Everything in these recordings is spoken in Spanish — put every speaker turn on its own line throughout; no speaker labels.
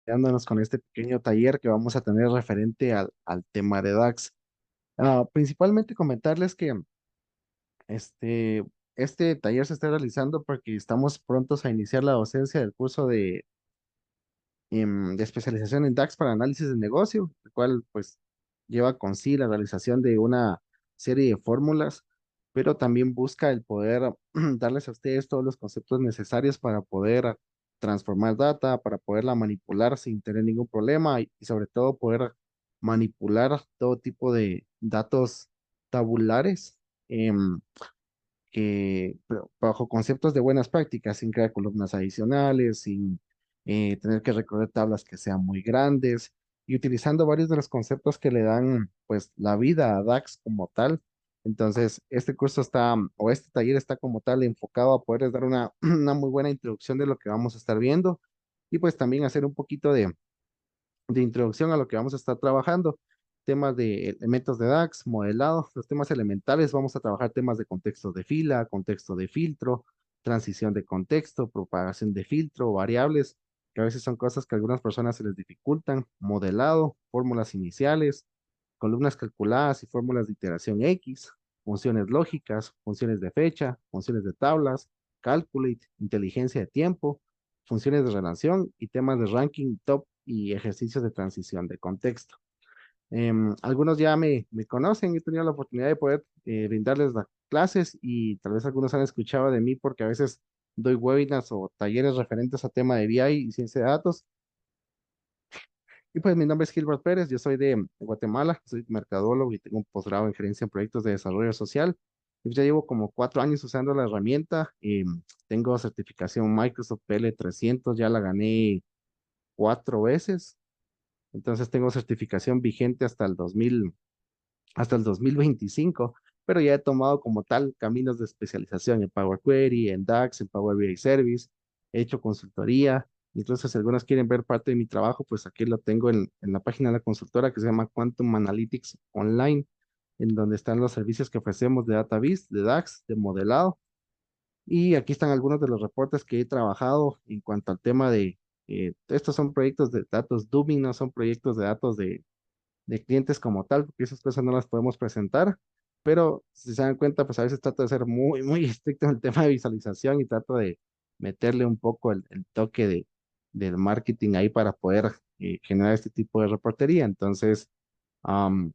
Dándonos con este pequeño taller que vamos a tener referente al tema de DAX. Principalmente comentarles que este, este taller se está realizando porque estamos prontos a iniciar la docencia del curso de especialización en DAX para análisis de negocio, el cual pues lleva con sí la realización de una serie de fórmulas, pero también busca el poder darles a ustedes todos los conceptos necesarios para poder transformar data, para poderla manipular sin tener ningún problema y sobre todo poder manipular todo tipo de datos tabulares. Pero bajo conceptos de buenas prácticas, sin crear columnas adicionales, sin tener que recorrer tablas que sean muy grandes y utilizando varios de los conceptos que le dan pues la vida a DAX como tal. Entonces, este curso está, o este taller está como tal enfocado a poderles dar una, una muy buena introducción de lo que vamos a estar viendo y pues también hacer un poquito de introducción a lo que vamos a estar trabajando. Temas de elementos de DAX, modelado, los temas elementales, vamos a trabajar temas de contexto de fila, contexto de filtro, transición de contexto, propagación de filtro, variables, que a veces son cosas que a algunas personas se les dificultan, modelado, fórmulas iniciales, columnas calculadas y fórmulas de iteración X, funciones lógicas, funciones de fecha, funciones de tablas, calculate, inteligencia de tiempo, funciones de relación y temas de ranking, top y ejercicios de transición de contexto. Algunos ya me conocen, he tenido la oportunidad de poder brindarles las clases y tal vez algunos han escuchado de mí porque a veces doy webinars o talleres referentes a tema de BI y ciencia de datos. Y pues mi nombre es Gilbert Pérez, yo soy de Guatemala, soy mercadólogo y tengo un posgrado en gerencia en proyectos de desarrollo social. Y ya llevo como 4 años usando la herramienta. Tengo certificación Microsoft PL300, ya la gané 4 veces. Entonces tengo certificación vigente hasta el 2025, pero ya he tomado como tal caminos de especialización en Power Query, en DAX, en Power BI Service, he hecho consultoría. Incluso si algunos quieren ver parte de mi trabajo, pues aquí lo tengo en la página de la consultora que se llama Quantum Analytics Online, en donde están los servicios que ofrecemos de DataVis, de DAX, de modelado. Y aquí están algunos de los reportes que he trabajado en cuanto al tema estos son proyectos de datos Dummy, no son proyectos de datos de clientes como tal, porque esas cosas no las podemos presentar, pero si se dan cuenta, pues a veces trato de ser muy, muy estricto en el tema de visualización y trato de meterle un poco el toque del marketing ahí para poder generar este tipo de reportería. Entonces, am,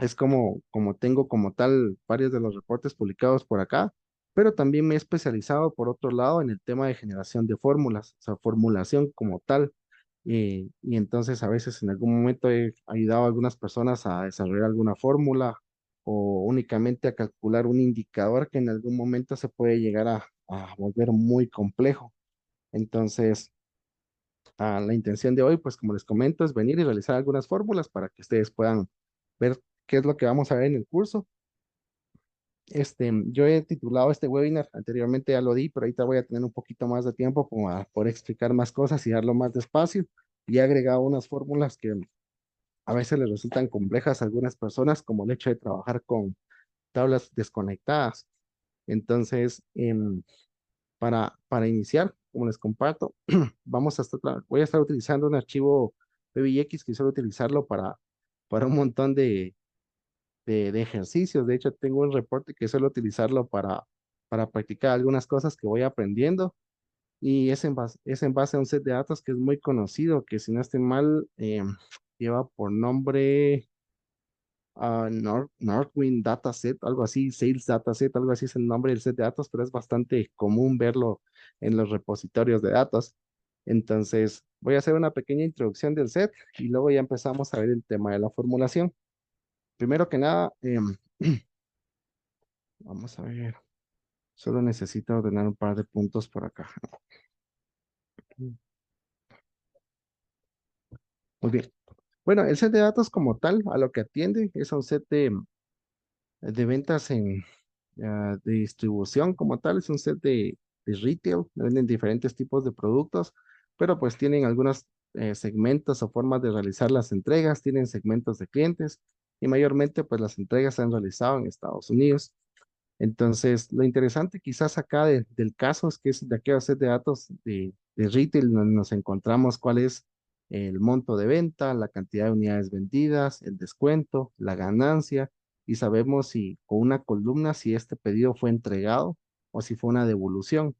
es como tengo como tal varios de los reportes publicados por acá, pero también me he especializado por otro lado en el tema de generación de fórmulas, o sea, formulación como tal. Y entonces a veces en algún momento he ayudado a algunas personas a desarrollar alguna fórmula o únicamente a calcular un indicador que en algún momento se puede llegar a volver muy complejo. Entonces, la intención de hoy, pues como les comento, es venir y realizar algunas fórmulas para que ustedes puedan ver qué es lo que vamos a ver en el curso. Yo he titulado este webinar, anteriormente ya lo di, pero ahorita voy a tener un poquito más de tiempo como para poder explicar más cosas y darlo más despacio. Y he agregado unas fórmulas que a veces les resultan complejas a algunas personas, como el hecho de trabajar con tablas desconectadas. Entonces, para iniciar, como les comparto, voy a estar utilizando un archivo PBX que suelo utilizarlo para un montón de ejercicios. De hecho, tengo un reporte que suelo utilizarlo para practicar algunas cosas que voy aprendiendo. Y es en base a un set de datos que es muy conocido, que si no estoy mal, lleva por nombre Northwind Dataset, algo así, Sales Dataset, algo así es el nombre del set de datos, pero es bastante común verlo en los repositorios de datos. Entonces, voy a hacer una pequeña introducción del set y luego ya empezamos a ver el tema de la formulación. Primero que nada, vamos a ver, solo necesito ordenar un par de puntos por acá. Muy bien. Bueno, el set de datos como tal, a lo que atiende, es un set de ventas de distribución como tal, es un set de retail, venden diferentes tipos de productos, pero pues tienen algunos segmentos o formas de realizar las entregas, tienen segmentos de clientes y mayormente pues las entregas se han realizado en Estados Unidos. Entonces, lo interesante quizás acá del caso es que es de aquellos set de datos de retail donde nos encontramos cuál es el monto de venta, la cantidad de unidades vendidas, el descuento, la ganancia, y sabemos si con una columna si este pedido fue entregado o si fue una devolución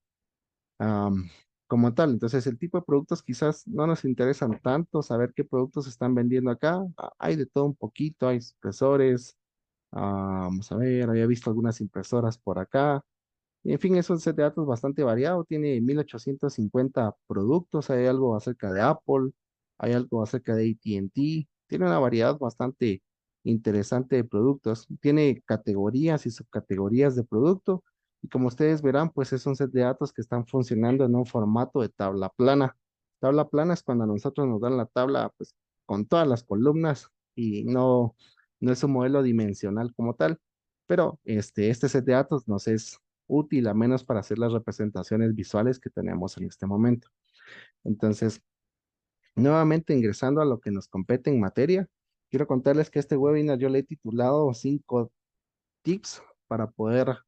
am, como tal. Entonces, el tipo de productos quizás no nos interesan tanto, saber qué productos se están vendiendo acá. Hay de todo un poquito, hay impresores, vamos a ver, había visto algunas impresoras por acá. Y en fin, es un set de datos bastante variado, tiene 1850 productos, hay algo acerca de Apple, hay algo acerca de AT&T, tiene una variedad bastante interesante de productos, tiene categorías y subcategorías de producto, y como ustedes verán, pues es un set de datos que están funcionando en un formato de tabla plana. Tabla plana es cuando a nosotros nos dan la tabla, pues con todas las columnas y no es un modelo dimensional como tal, pero este set de datos nos es útil, a menos para hacer las representaciones visuales que tenemos en este momento. Entonces, nuevamente ingresando a lo que nos compete en materia, quiero contarles que este webinar yo le he titulado 5 tips para poder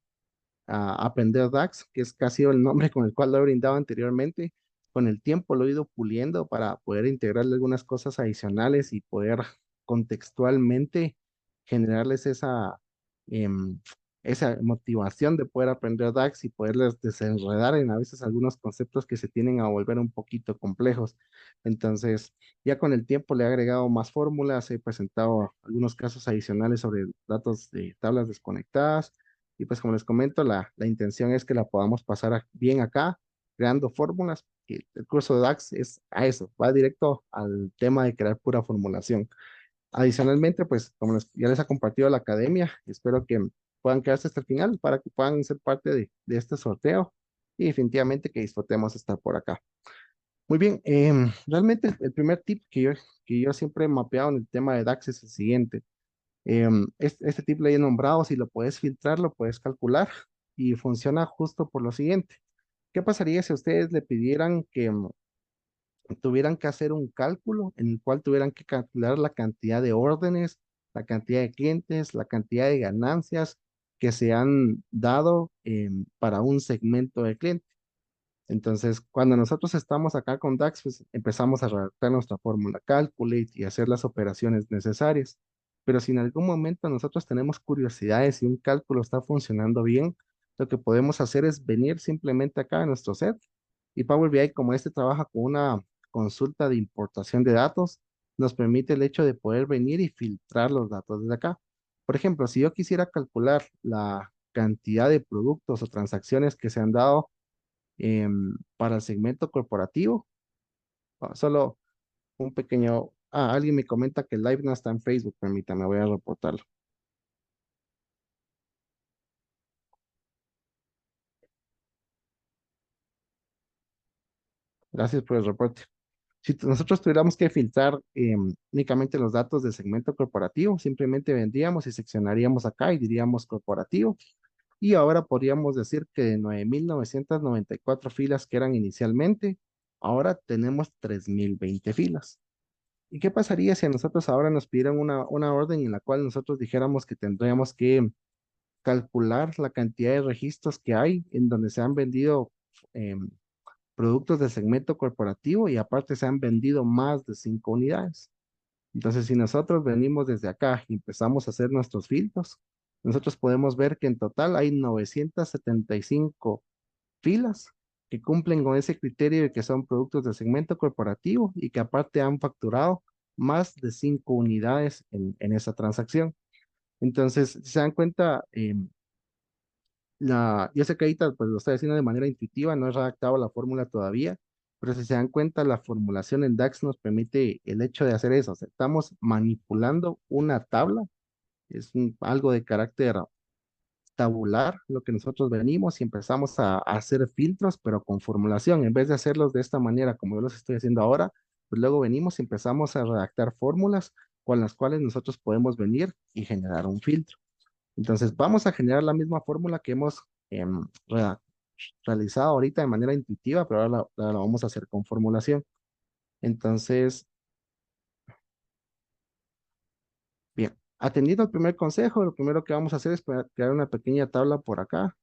aprender DAX, que es casi el nombre con el cual lo he brindado anteriormente. Con el tiempo lo he ido puliendo para poder integrarle algunas cosas adicionales y poder contextualmente generarles em, esa motivación de poder aprender DAX y poderles desenredar en a veces algunos conceptos que se tienen a volver un poquito complejos. Entonces, ya con el tiempo le he agregado más fórmulas, he presentado algunos casos adicionales sobre datos de tablas desconectadas y pues como les comento, la intención es que la podamos pasar bien acá, creando fórmulas. Y el curso de DAX es a eso, va directo al tema de crear pura formulación. Adicionalmente, pues como ya les ha compartido la academia, espero que puedan quedarse hasta el final para que puedan ser parte de este sorteo y definitivamente que disfrutemos estar por acá. Muy bien, realmente el primer tip que yo siempre he mapeado en el tema de DAX es el siguiente. Este tip le he nombrado, si lo puedes filtrar, lo puedes calcular y funciona justo por lo siguiente. ¿Qué pasaría si a ustedes le pidieran que tuvieran que hacer un cálculo en el cual tuvieran que calcular la cantidad de órdenes, la cantidad de clientes, la cantidad de ganancias que se han dado para un segmento de clientes? Entonces, cuando nosotros estamos acá con DAX, pues empezamos a redactar nuestra fórmula calculate y hacer las operaciones necesarias. Pero si en algún momento nosotros tenemos curiosidades y un cálculo está funcionando bien, lo que podemos hacer es venir simplemente acá a nuestro set y Power BI, como este trabaja con una consulta de importación de datos, nos permite el hecho de poder venir y filtrar los datos desde acá. Por ejemplo, si yo quisiera calcular la cantidad de productos o transacciones que se han dado para el segmento corporativo. Solo un pequeño. Alguien me comenta que el live no está en Facebook. Permítame, voy a reportarlo. Gracias por el reporte. Si nosotros tuviéramos que filtrar únicamente los datos del segmento corporativo, simplemente vendríamos y seccionaríamos acá y diríamos corporativo. Y ahora podríamos decir que de 9.994 filas que eran inicialmente, ahora tenemos 3.020 filas. ¿Y qué pasaría si a nosotros ahora nos pidieran una orden en la cual nosotros dijéramos que tendríamos que calcular la cantidad de registros que hay en donde se han vendido em, productos del segmento corporativo y aparte se han vendido más de 5 unidades? Entonces, si nosotros venimos desde acá y empezamos a hacer nuestros filtros, nosotros podemos ver que en total hay 975 filas que cumplen con ese criterio de que son productos del segmento corporativo y que aparte han facturado más de 5 unidades en esa transacción. Entonces, si se dan cuenta, yo sé que ahorita pues, lo estoy haciendo de manera intuitiva, no he redactado la fórmula todavía, pero si se dan cuenta, la formulación en DAX nos permite el hecho de hacer eso. O sea, estamos manipulando una tabla, es algo de carácter tabular lo que nosotros venimos y empezamos a hacer filtros, pero con formulación. En vez de hacerlos de esta manera, como yo los estoy haciendo ahora, pues luego venimos y empezamos a redactar fórmulas con las cuales nosotros podemos venir y generar un filtro. Entonces, vamos a generar la misma fórmula que hemos realizado ahorita de manera intuitiva, pero ahora la vamos a hacer con formulación. Entonces, bien, atendiendo al primer consejo, lo primero que vamos a hacer es crear una pequeña tabla por acá.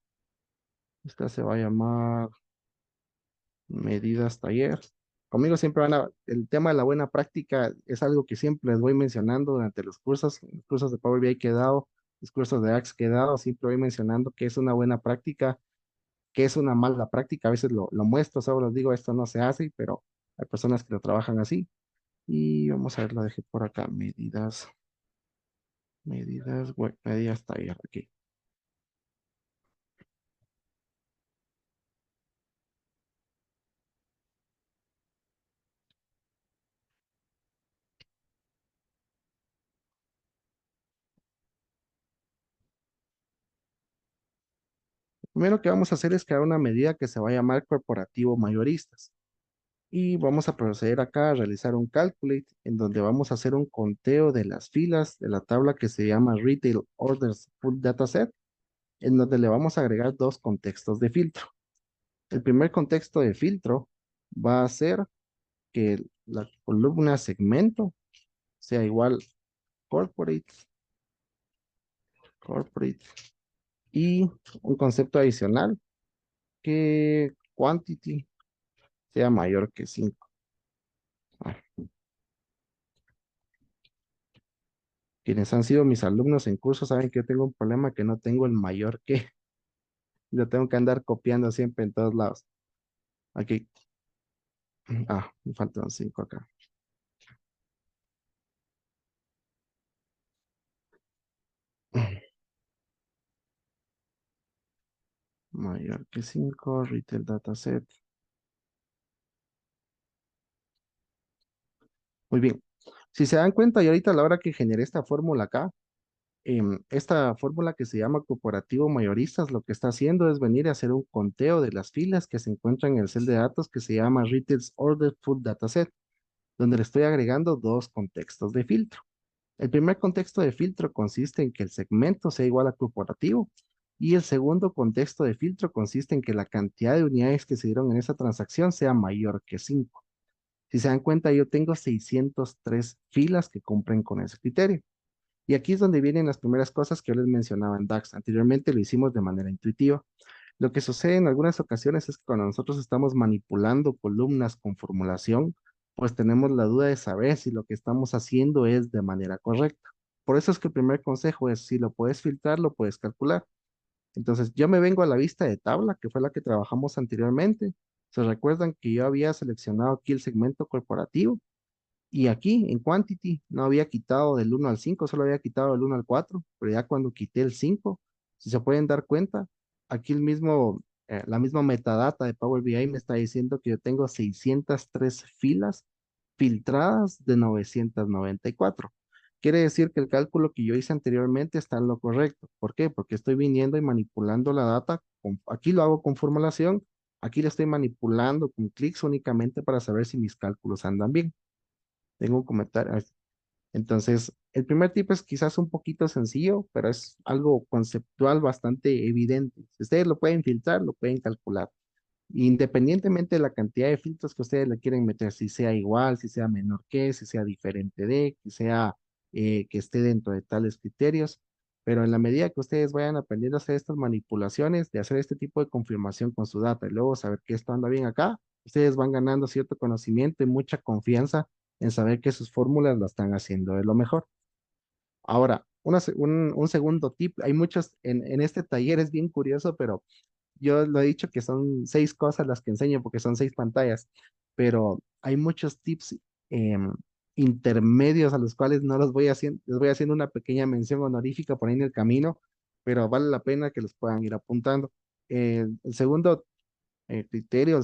Esta se va a llamar medidas taller. conmigo siempre el tema de la buena práctica es algo que siempre les voy mencionando durante los cursos de Power BI que he dado, los cursos de Axe que he dado, siempre voy mencionando que es una buena práctica, que es una mala práctica. A veces lo muestro, solo les digo, esto no se hace, pero hay personas que lo trabajan así. Y vamos a ver, lo dejé por acá, medidas taller, aquí. Lo primero que vamos a hacer es crear una medida que se va a llamar corporativo mayoristas. Y vamos a proceder acá a realizar un calculate en donde vamos a hacer un conteo de las filas de la tabla que se llama Retail Orders Full Dataset, en donde le vamos a agregar dos contextos de filtro. El primer contexto de filtro va a ser que la columna segmento sea igual corporate, corporate, y un concepto adicional que quantity sea mayor que 5. Quienes han sido mis alumnos en curso saben que yo tengo un problema que no tengo el mayor que. Lo tengo que andar copiando siempre en todos lados. Aquí. Me faltan 5 acá. Mayor que 5 retail dataset. Muy bien. Si se dan cuenta, y ahorita a la hora que generé esta fórmula acá, esta fórmula que se llama corporativo mayoristas, lo que está haciendo es venir a hacer un conteo de las filas que se encuentran en el cel de datos que se llama Retail Order Full Dataset, donde le estoy agregando dos contextos de filtro. El primer contexto de filtro consiste en que el segmento sea igual a corporativo y el segundo contexto de filtro consiste en que la cantidad de unidades que se dieron en esa transacción sea mayor que 5. Si se dan cuenta, yo tengo 603 filas que cumplen con ese criterio. Y aquí es donde vienen las primeras cosas que yo les mencionaba en DAX. Anteriormente lo hicimos de manera intuitiva. Lo que sucede en algunas ocasiones es que cuando nosotros estamos manipulando columnas con formulación, pues tenemos la duda de saber si lo que estamos haciendo es de manera correcta. Por eso es que el primer consejo es, si lo puedes filtrar, lo puedes calcular. Entonces, yo me vengo a la vista de tabla, que fue la que trabajamos anteriormente. Se recuerdan que yo había seleccionado aquí el segmento corporativo y aquí en quantity no había quitado del 1 al 5, solo había quitado del 1 al 4, pero ya cuando quité el 5, si se pueden dar cuenta, aquí la misma metadata de Power BI me está diciendo que yo tengo 603 filas filtradas de 994. Quiere decir que el cálculo que yo hice anteriormente está en lo correcto. ¿Por qué? Porque estoy viniendo y manipulando la data. Aquí lo hago con formulación, aquí lo estoy manipulando con clics únicamente para saber si mis cálculos andan bien. Tengo un comentario. Entonces, el primer tip es quizás un poquito sencillo, pero es algo conceptual bastante evidente. Si ustedes lo pueden filtrar, lo pueden calcular. Independientemente de la cantidad de filtros que ustedes le quieren meter, si sea igual, si sea menor que, si sea diferente de, que sea que esté dentro de tales criterios. Pero en la medida que ustedes vayan aprendiendo a hacer estas manipulaciones, de hacer este tipo de confirmación con su data y luego saber que esto anda bien acá, ustedes van ganando cierto conocimiento y mucha confianza en saber que sus fórmulas lo están haciendo de lo mejor. Ahora, un segundo tip, hay muchos, en este taller es bien curioso, pero yo lo he dicho que son 6 cosas las que enseño porque son 6 pantallas, pero hay muchos tips em, intermedios a los cuales no los voy haciendo, les voy haciendo una pequeña mención honorífica por ahí en el camino, pero vale la pena que los puedan ir apuntando. El segundo criterio, el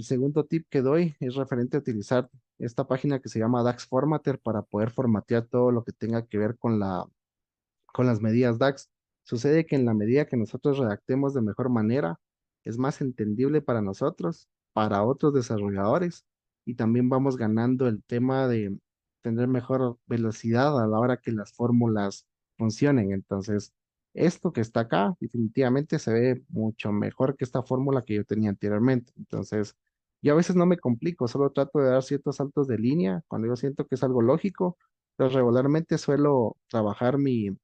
segundo tip que doy es referente a utilizar esta página que se llama DAX Formatter para poder formatear todo lo que tenga que ver con las medidas DAX. Sucede que en la medida que nosotros redactemos de mejor manera, es más entendible para nosotros, para otros desarrolladores, y también vamos ganando el tema de tener mejor velocidad a la hora que las fórmulas funcionen. Entonces, esto que está acá definitivamente se ve mucho mejor que esta fórmula que yo tenía anteriormente. Entonces, yo a veces no me complico, solo trato de dar ciertos saltos de línea cuando yo siento que es algo lógico, pero regularmente suelo trabajar mi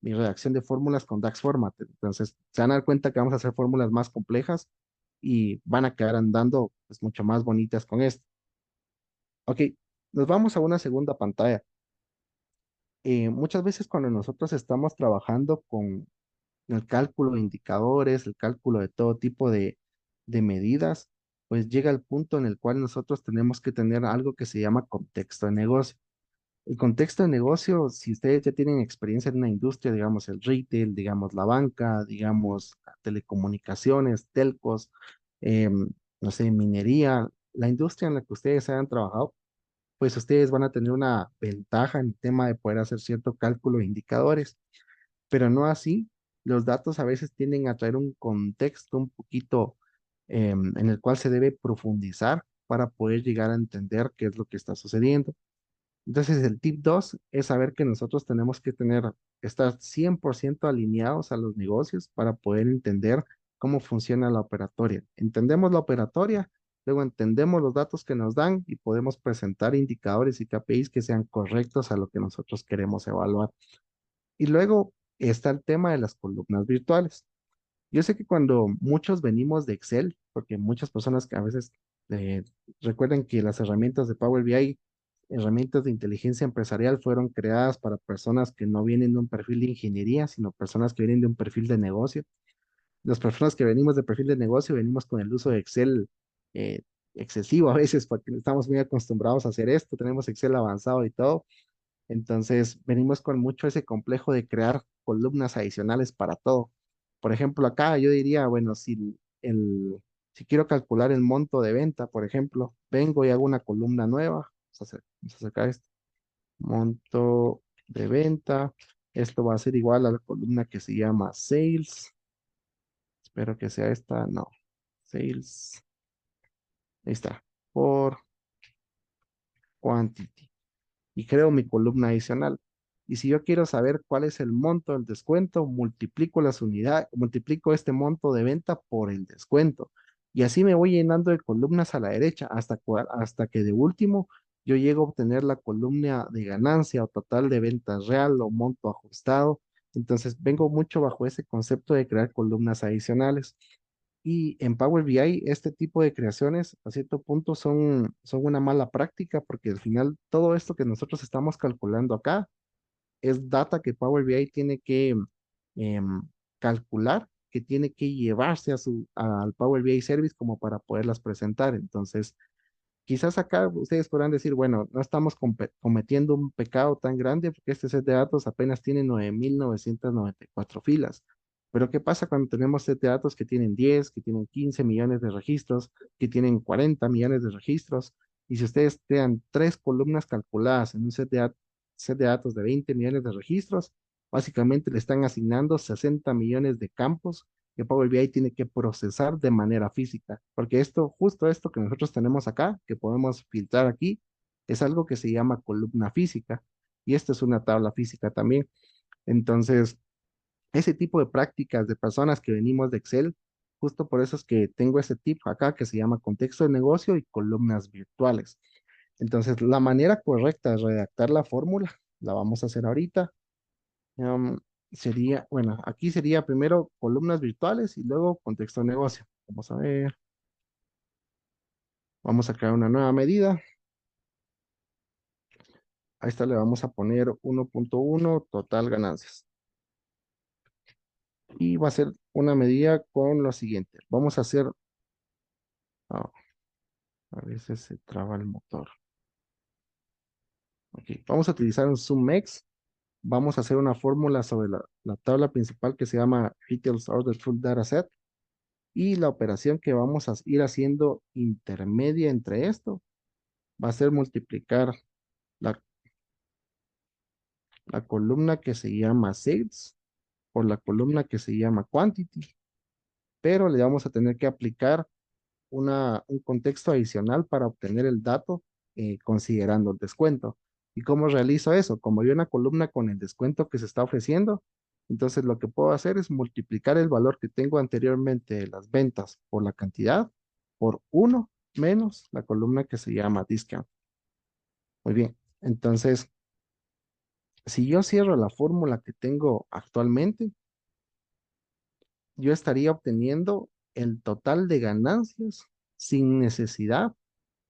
redacción de fórmulas con DAX Format. Entonces, se van a dar cuenta que vamos a hacer fórmulas más complejas, y van a quedar andando pues mucho más bonitas con esto. Ok, nos vamos a una segunda pantalla. Muchas veces cuando nosotros estamos trabajando con el cálculo de indicadores, el cálculo de todo tipo de medidas, pues llega el punto en el cual nosotros tenemos que tener algo que se llama contexto de negocio. El contexto de negocio, si ustedes ya tienen experiencia en una industria, digamos el retail, digamos la banca, digamos telecomunicaciones, telcos, no sé, minería, la industria en la que ustedes hayan trabajado, pues ustedes van a tener una ventaja en el tema de poder hacer cierto cálculo de indicadores, pero no así. Los datos a veces tienden a traer un contexto un poquito en el cual se debe profundizar para poder llegar a entender qué es lo que está sucediendo. Entonces, el tip 2 es saber que nosotros tenemos que estar 100% alineados a los negocios para poder entender cómo funciona la operatoria. Entendemos la operatoria, luego entendemos los datos que nos dan y podemos presentar indicadores y KPIs que sean correctos a lo que nosotros queremos evaluar. Y luego está el tema de las columnas virtuales. Yo sé que cuando muchos venimos de Excel, porque muchas personas que a veces eh, recuerden que las herramientas de Power BI, herramientas de inteligencia empresarial, fueron creadas para personas que no vienen de un perfil de ingeniería, sino personas que vienen de un perfil de negocio. Las personas que venimos de perfil de negocio venimos con el uso de Excel eh, excesivo a veces, porque estamos muy acostumbrados a hacer esto, tenemos Excel avanzado y todo. Entonces, venimos con mucho ese complejo de crear columnas adicionales para todo. Por ejemplo, acá yo diría, bueno, si quiero calcular el monto de venta, por ejemplo, vengo y hago una columna nueva. Vamos a sacar esto. Monto de venta. Esto va a ser igual a la columna que se llama sales. Espero que sea esta. No. Sales. Ahí está. Por quantity. Y creo mi columna adicional. Y si yo quiero saber cuál es el monto del descuento, multiplico las unidades, multiplico este monto de venta por el descuento. Y así me voy llenando de columnas a la derecha hasta que de último yo llego a obtener la columna de ganancia o total de ventas real o monto ajustado. Entonces vengo mucho bajo ese concepto de crear columnas adicionales. Y en Power BI, este tipo de creaciones a cierto punto son una mala práctica porque al final todo esto que nosotros estamos calculando acá es data que Power BI tiene que em, calcular, que tiene que llevarse al Power BI Service como para poderlas presentar. Entonces, quizás acá ustedes podrán decir, bueno, no estamos cometiendo un pecado tan grande porque este set de datos apenas tiene 9.994 filas. Pero ¿qué pasa cuando tenemos set de datos que tienen 10, que tienen 15 millones de registros, que tienen 40 millones de registros? Y si ustedes tengan tres columnas calculadas en un set de datos de 20 millones de registros, básicamente le están asignando 60 millones de campos que Power BI tiene que procesar de manera física, porque justo esto que nosotros tenemos acá, que podemos filtrar aquí, es algo que se llama columna física, y esta es una tabla física también. Entonces, ese tipo de prácticas de personas que venimos de Excel, justo por eso es que tengo ese tip acá que se llama contexto de negocio y columnas virtuales. Entonces, la manera correcta de redactar la fórmula, la vamos a hacer ahorita. Em, bueno, aquí sería primero columnas virtuales y luego contexto de negocio. Vamos a ver, vamos a crear una nueva medida. A esta le vamos a poner 1.1 total ganancias. Y va a ser una medida con lo siguiente. Vamos a hacer, ah, a veces se traba el motor. Ok, vamos a utilizar un SumX. Vamos a hacer una fórmula sobre la tabla principal que se llama Details Order Full Data Set. Y la operación que vamos a ir haciendo intermedia entre esto va a ser multiplicar la, la columna que se llama sales por la columna que se llama quantity, pero le vamos a tener que aplicar un contexto adicional para obtener el dato considerando el descuento. ¿Y cómo realizo eso? Como hay una columna con el descuento que se está ofreciendo, entonces lo que puedo hacer es multiplicar el valor que tengo anteriormente de las ventas por la cantidad por uno menos la columna que se llama discount. Muy bien, entonces si yo cierro la fórmula que tengo actualmente, yo estaría obteniendo el total de ganancias sin necesidad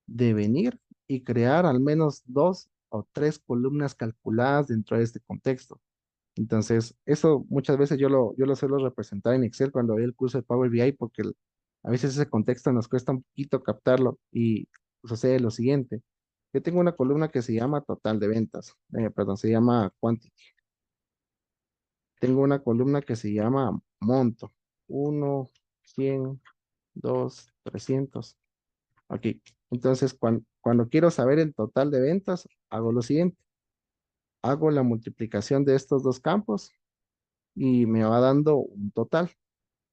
de venir y crear al menos dos o tres columnas calculadas dentro de este contexto. Entonces, eso muchas veces yo lo suelo representar en Excel cuando doy el curso de Power BI porque a veces ese contexto nos cuesta un poquito captarlo y sucede lo siguiente. Yo tengo una columna que se llama total de ventas, perdón, se llama quantity. Tengo una columna que se llama monto. Uno, 100, 2, 300. Ok, entonces cuando quiero saber el total de ventas, hago lo siguiente. Hago la multiplicación de estos dos campos y me va dando un total.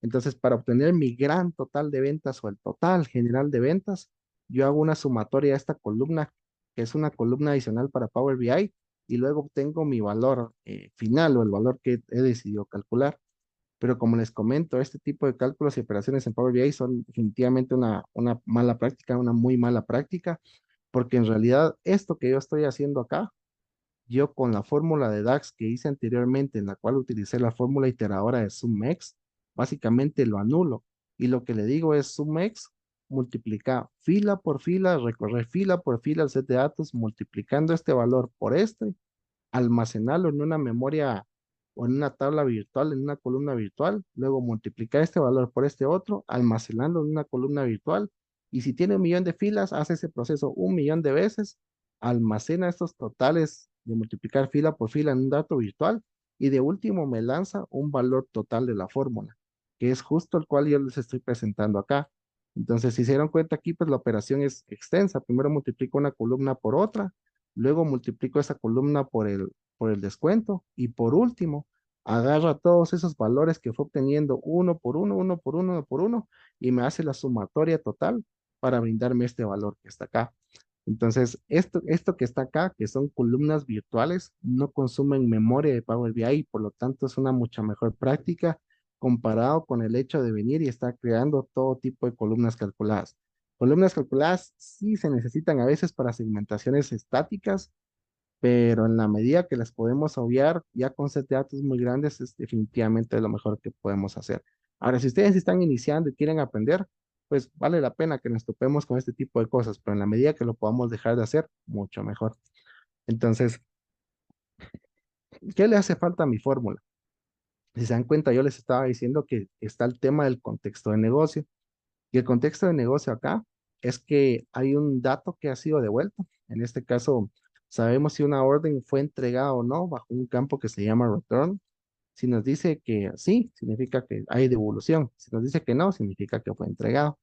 Entonces, para obtener mi gran total de ventas o el total general de ventas, yo hago una sumatoria a esta columna, que es una columna adicional para Power BI, y luego obtengo mi valor final o el valor que he decidido calcular. Pero como les comento, este tipo de cálculos y operaciones en Power BI son definitivamente una mala práctica, una muy mala práctica, porque en realidad esto que yo estoy haciendo acá, yo con la fórmula de DAX que hice anteriormente, en la cual utilicé la fórmula iteradora de SumX, básicamente lo anulo. Y lo que le digo es SumX, multiplica fila por fila, recorrer fila por fila el set de datos, multiplicando este valor por este, almacenarlo en una memoria o en una tabla virtual, en una columna virtual, luego multiplicar este valor por este otro, almacenarlo en una columna virtual, y si tiene un millón de filas, hace ese proceso un millón de veces, almacena estos totales de multiplicar fila por fila en un dato virtual, y de último me lanza un valor total de la fórmula, que es justo el cual yo les estoy presentando acá. Entonces, si se dieron cuenta aquí, pues la operación es extensa. Primero multiplico una columna por otra, luego multiplico esa columna por el descuento y por último agarra todos esos valores que fue obteniendo uno por uno, uno por uno, uno por uno y me hace la sumatoria total para brindarme este valor que está acá. Entonces, esto que está acá, que son columnas virtuales, no consumen memoria de Power BI, por lo tanto es una mucha mejor práctica comparado con el hecho de venir y estar creando todo tipo de columnas calculadas. Columnas calculadas sí se necesitan a veces para segmentaciones estáticas, pero en la medida que las podemos obviar, ya con set de datos muy grandes, es definitivamente lo mejor que podemos hacer. Ahora, si ustedes están iniciando y quieren aprender, pues vale la pena que nos topemos con este tipo de cosas, pero en la medida que lo podamos dejar de hacer, mucho mejor. Entonces, ¿qué le hace falta a mi fórmula? Si se dan cuenta, yo les estaba diciendo que está el tema del contexto de negocio. Y el contexto de negocio acá es que hay un dato que ha sido devuelto. En este caso, sabemos si una orden fue entregada o no bajo un campo que se llama return. Si nos dice que sí, significa que hay devolución. Si nos dice que no, significa que fue entregado.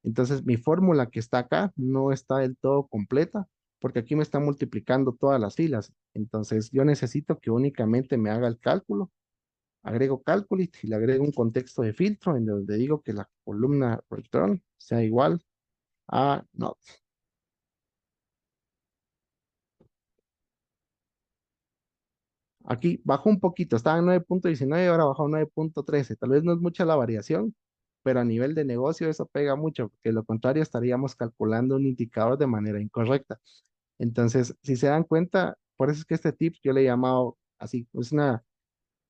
Entonces, mi fórmula que está acá no está del todo completa porque aquí me está multiplicando todas las filas. Entonces, yo necesito que únicamente me haga el cálculo. Agrego calculate y le agrego un contexto de filtro en donde digo que la columna return sea igual a not. Aquí bajó un poquito, estaba en 9.19, ahora bajó a 9.13. Tal vez no es mucha la variación, pero a nivel de negocio eso pega mucho, porque de lo contrario estaríamos calculando un indicador de manera incorrecta. Entonces, si se dan cuenta, por eso es que este tip yo le he llamado así,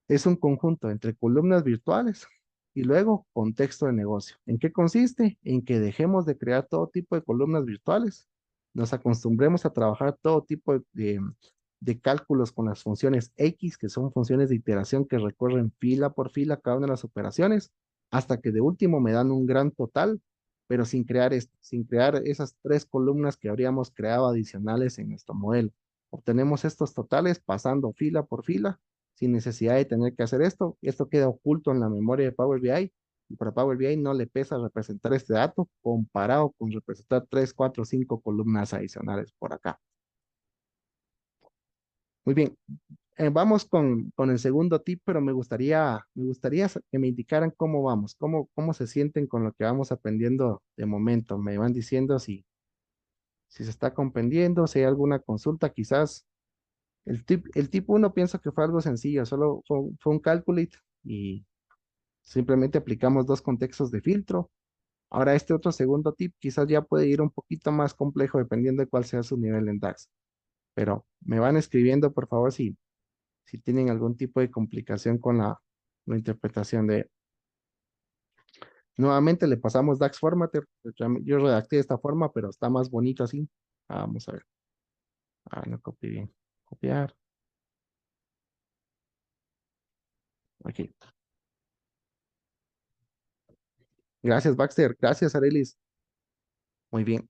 es un conjunto entre columnas virtuales y luego contexto de negocio. ¿En qué consiste? En que dejemos de crear todo tipo de columnas virtuales, nos acostumbremos a trabajar todo tipo de cálculos con las funciones X, que son funciones de iteración que recorren fila por fila cada una de las operaciones, hasta que de último me dan un gran total, pero sin crear esto, sin crear esas tres columnas que habríamos creado adicionales en nuestro modelo. Obtenemos estos totales pasando fila por fila sin necesidad de tener que hacer esto. Esto queda oculto en la memoria de Power BI y para Power BI no le pesa representar este dato comparado con representar 3, 4, 5 columnas adicionales por acá. Muy bien, vamos con el segundo tip, pero me gustaría que me indicaran cómo vamos, cómo se sienten con lo que vamos aprendiendo de momento. Me van diciendo si se está comprendiendo, si hay alguna consulta, quizás. El tipo uno pienso que fue algo sencillo, solo fue un calculate y simplemente aplicamos dos contextos de filtro. Ahora este otro segundo tip quizás ya puede ir un poquito más complejo dependiendo de cuál sea su nivel en DAX. Pero me van escribiendo por favor si tienen algún tipo de complicación con la interpretación de... Nuevamente le pasamos DAX Formatter. Yo redacté de esta forma, pero está más bonito así. Vamos a ver. Ah, no copié bien. Copiar. Aquí. Gracias, Baxter. Gracias, Arelis. Muy bien.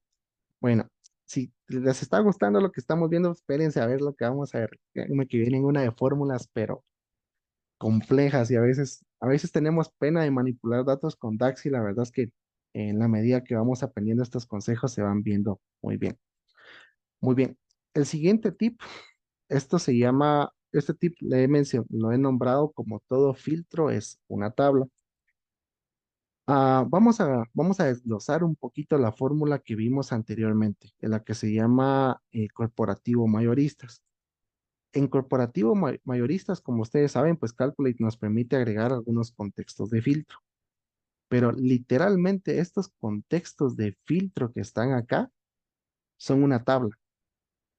Bueno, si les está gustando lo que estamos viendo, espérense a ver lo que vamos a ver. Créanme que vienen una de fórmulas, pero complejas y a veces tenemos pena de manipular datos con DAX y la verdad es que en la medida que vamos aprendiendo estos consejos se van viendo muy bien. Muy bien. El siguiente tip, este tip lo he nombrado como todo filtro es una tabla. Vamos a desglosar un poquito la fórmula que vimos anteriormente, en la que se llama corporativo mayoristas. En corporativo mayoristas, como ustedes saben, pues Calculate nos permite agregar algunos contextos de filtro, pero literalmente estos contextos de filtro que están acá son una tabla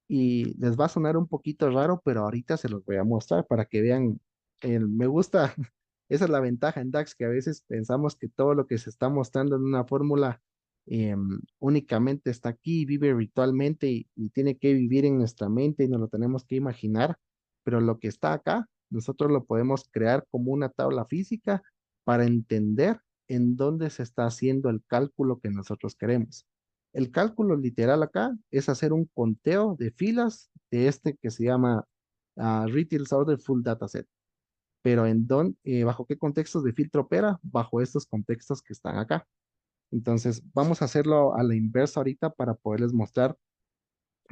y les va a sonar un poquito raro, pero ahorita se los voy a mostrar para que vean. Me gusta, esa es la ventaja en DAX, que a veces pensamos que todo lo que se está mostrando en una fórmula únicamente está aquí, vive virtualmente y tiene que vivir en nuestra mente y nos lo tenemos que imaginar, pero lo que está acá, nosotros lo podemos crear como una tabla física para entender en dónde se está haciendo el cálculo que nosotros queremos. El cálculo literal acá es hacer un conteo de filas de este que se llama Retail Order Full Dataset. Pero bajo qué contextos de filtro opera, bajo estos contextos que están acá. Entonces, vamos a hacerlo a la inversa ahorita para poderles mostrar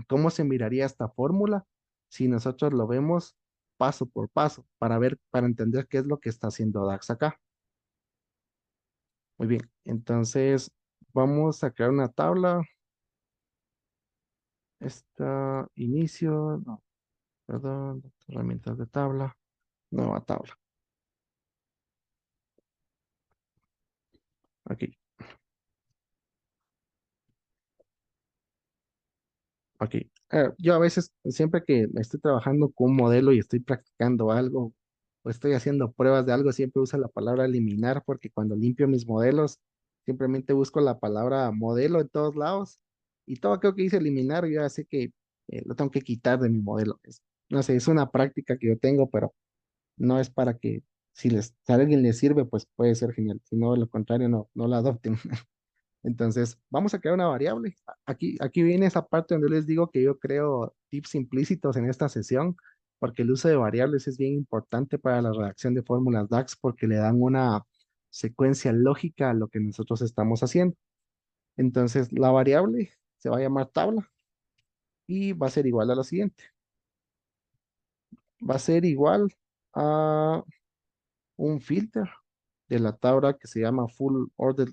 cómo se miraría esta fórmula si nosotros lo vemos paso por paso para ver, para entender qué es lo que está haciendo DAX acá. Muy bien, entonces vamos a crear una tabla. Esta inicio, no, perdón, herramientas de tabla, nueva tabla. Aquí, aquí. Yo a veces, siempre que estoy trabajando con un modelo y estoy practicando algo o estoy haciendo pruebas de algo, siempre uso la palabra eliminar porque cuando limpio mis modelos, simplemente busco la palabra modelo en todos lados y todo aquello que dice eliminar, yo ya sé que lo tengo que quitar de mi modelo. No sé, es una práctica que yo tengo, pero no es para que si a alguien le sirve, pues puede ser genial. Si no, lo contrario, no la adopten. Entonces, vamos a crear una variable. Aquí viene esa parte donde les digo que yo creo tips implícitos en esta sesión, porque el uso de variables es bien importante para la redacción de fórmulas DAX porque le dan una secuencia lógica a lo que nosotros estamos haciendo. Entonces, la variable se va a llamar tabla y va a ser igual a la siguiente. Va a ser igual a un filter de la tabla que se llama Full Order,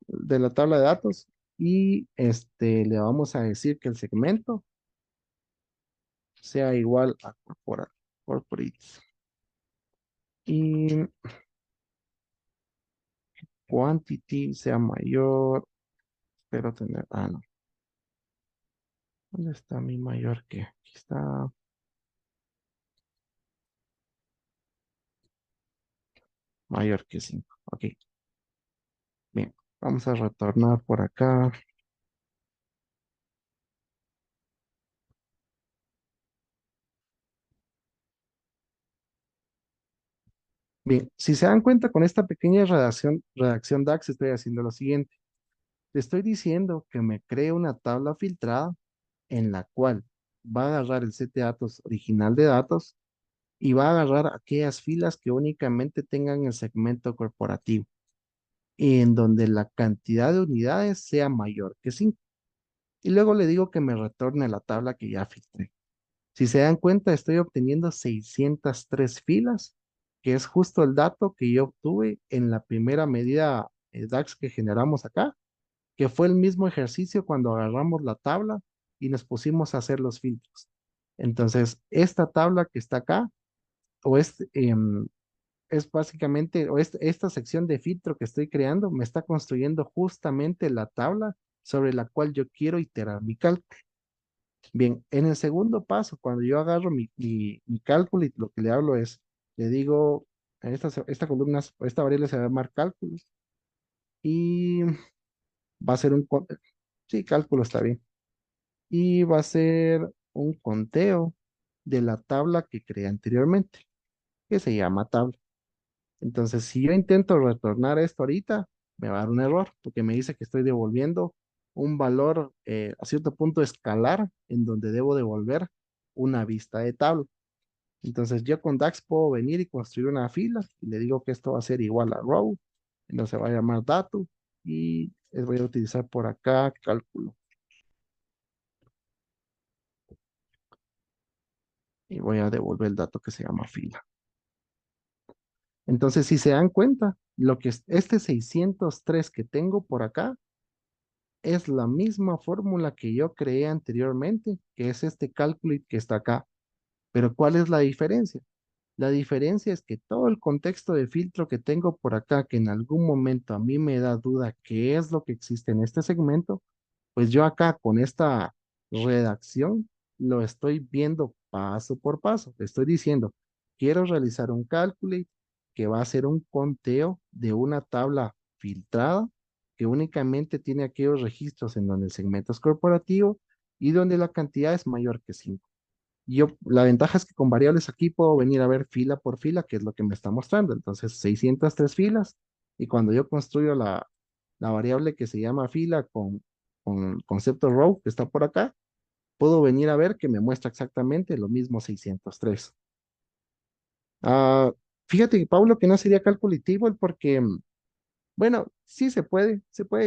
de la tabla de datos y le vamos a decir que el segmento sea igual a corporates y quantity sea mayor, espero tener, no, ¿dónde está mi mayor que? Aquí está, mayor que 5. Ok, bien, vamos a retornar por acá. Bien, si se dan cuenta con esta pequeña redacción DAX, estoy haciendo lo siguiente. Le estoy diciendo que me cree una tabla filtrada en la cual va a agarrar el set de datos original de datos y va a agarrar aquellas filas que únicamente tengan el segmento corporativo y en donde la cantidad de unidades sea mayor que 5. Y luego le digo que me retorne la tabla que ya filtré. Si se dan cuenta, estoy obteniendo 603 filas, que es justo el dato que yo obtuve en la primera medida DAX que generamos acá, que fue el mismo ejercicio cuando agarramos la tabla y nos pusimos a hacer los filtros. Entonces, esta tabla que está acá, o es básicamente, esta sección de filtro que estoy creando, me está construyendo justamente la tabla sobre la cual yo quiero iterar mi cálculo. Bien, en el segundo paso, cuando yo agarro mi cálculo y lo que le hablo es, le digo, esta columna, esta variable se va a llamar cálculos y va a ser sí, cálculo está bien. Y va a ser un conteo de la tabla que creé anteriormente, que se llama tabla. Entonces, si yo intento retornar esto ahorita, me va a dar un error, porque me dice que estoy devolviendo un valor a cierto punto escalar, en donde debo devolver una vista de tabla. Entonces, yo con DAX puedo venir y construir una fila, y le digo que esto va a ser igual a row, entonces va a llamar dato, y voy a utilizar por acá cálculo, y voy a devolver el dato que se llama fila. Entonces, si se dan cuenta, lo que este 603 que tengo por acá es la misma fórmula que yo creé anteriormente, que es este cálculo que está acá. Pero ¿cuál es la diferencia? La diferencia es que todo el contexto de filtro que tengo por acá, que en algún momento a mí me da duda qué es lo que existe en este segmento, pues yo acá con esta redacción lo estoy viendo paso por paso. Le estoy diciendo, quiero realizar un cálculo que va a ser un conteo de una tabla filtrada que únicamente tiene aquellos registros en donde el segmento es corporativo y donde la cantidad es mayor que 5. La ventaja es que con variables aquí puedo venir a ver fila por fila, que es lo que me está mostrando. Entonces, 603 filas. Y cuando yo construyo la variable que se llama fila con el concepto row, que está por acá, puedo venir a ver que me muestra exactamente lo mismo 603. Ah, fíjate, Pablo, que no sería cálculo table porque, bueno, sí se puede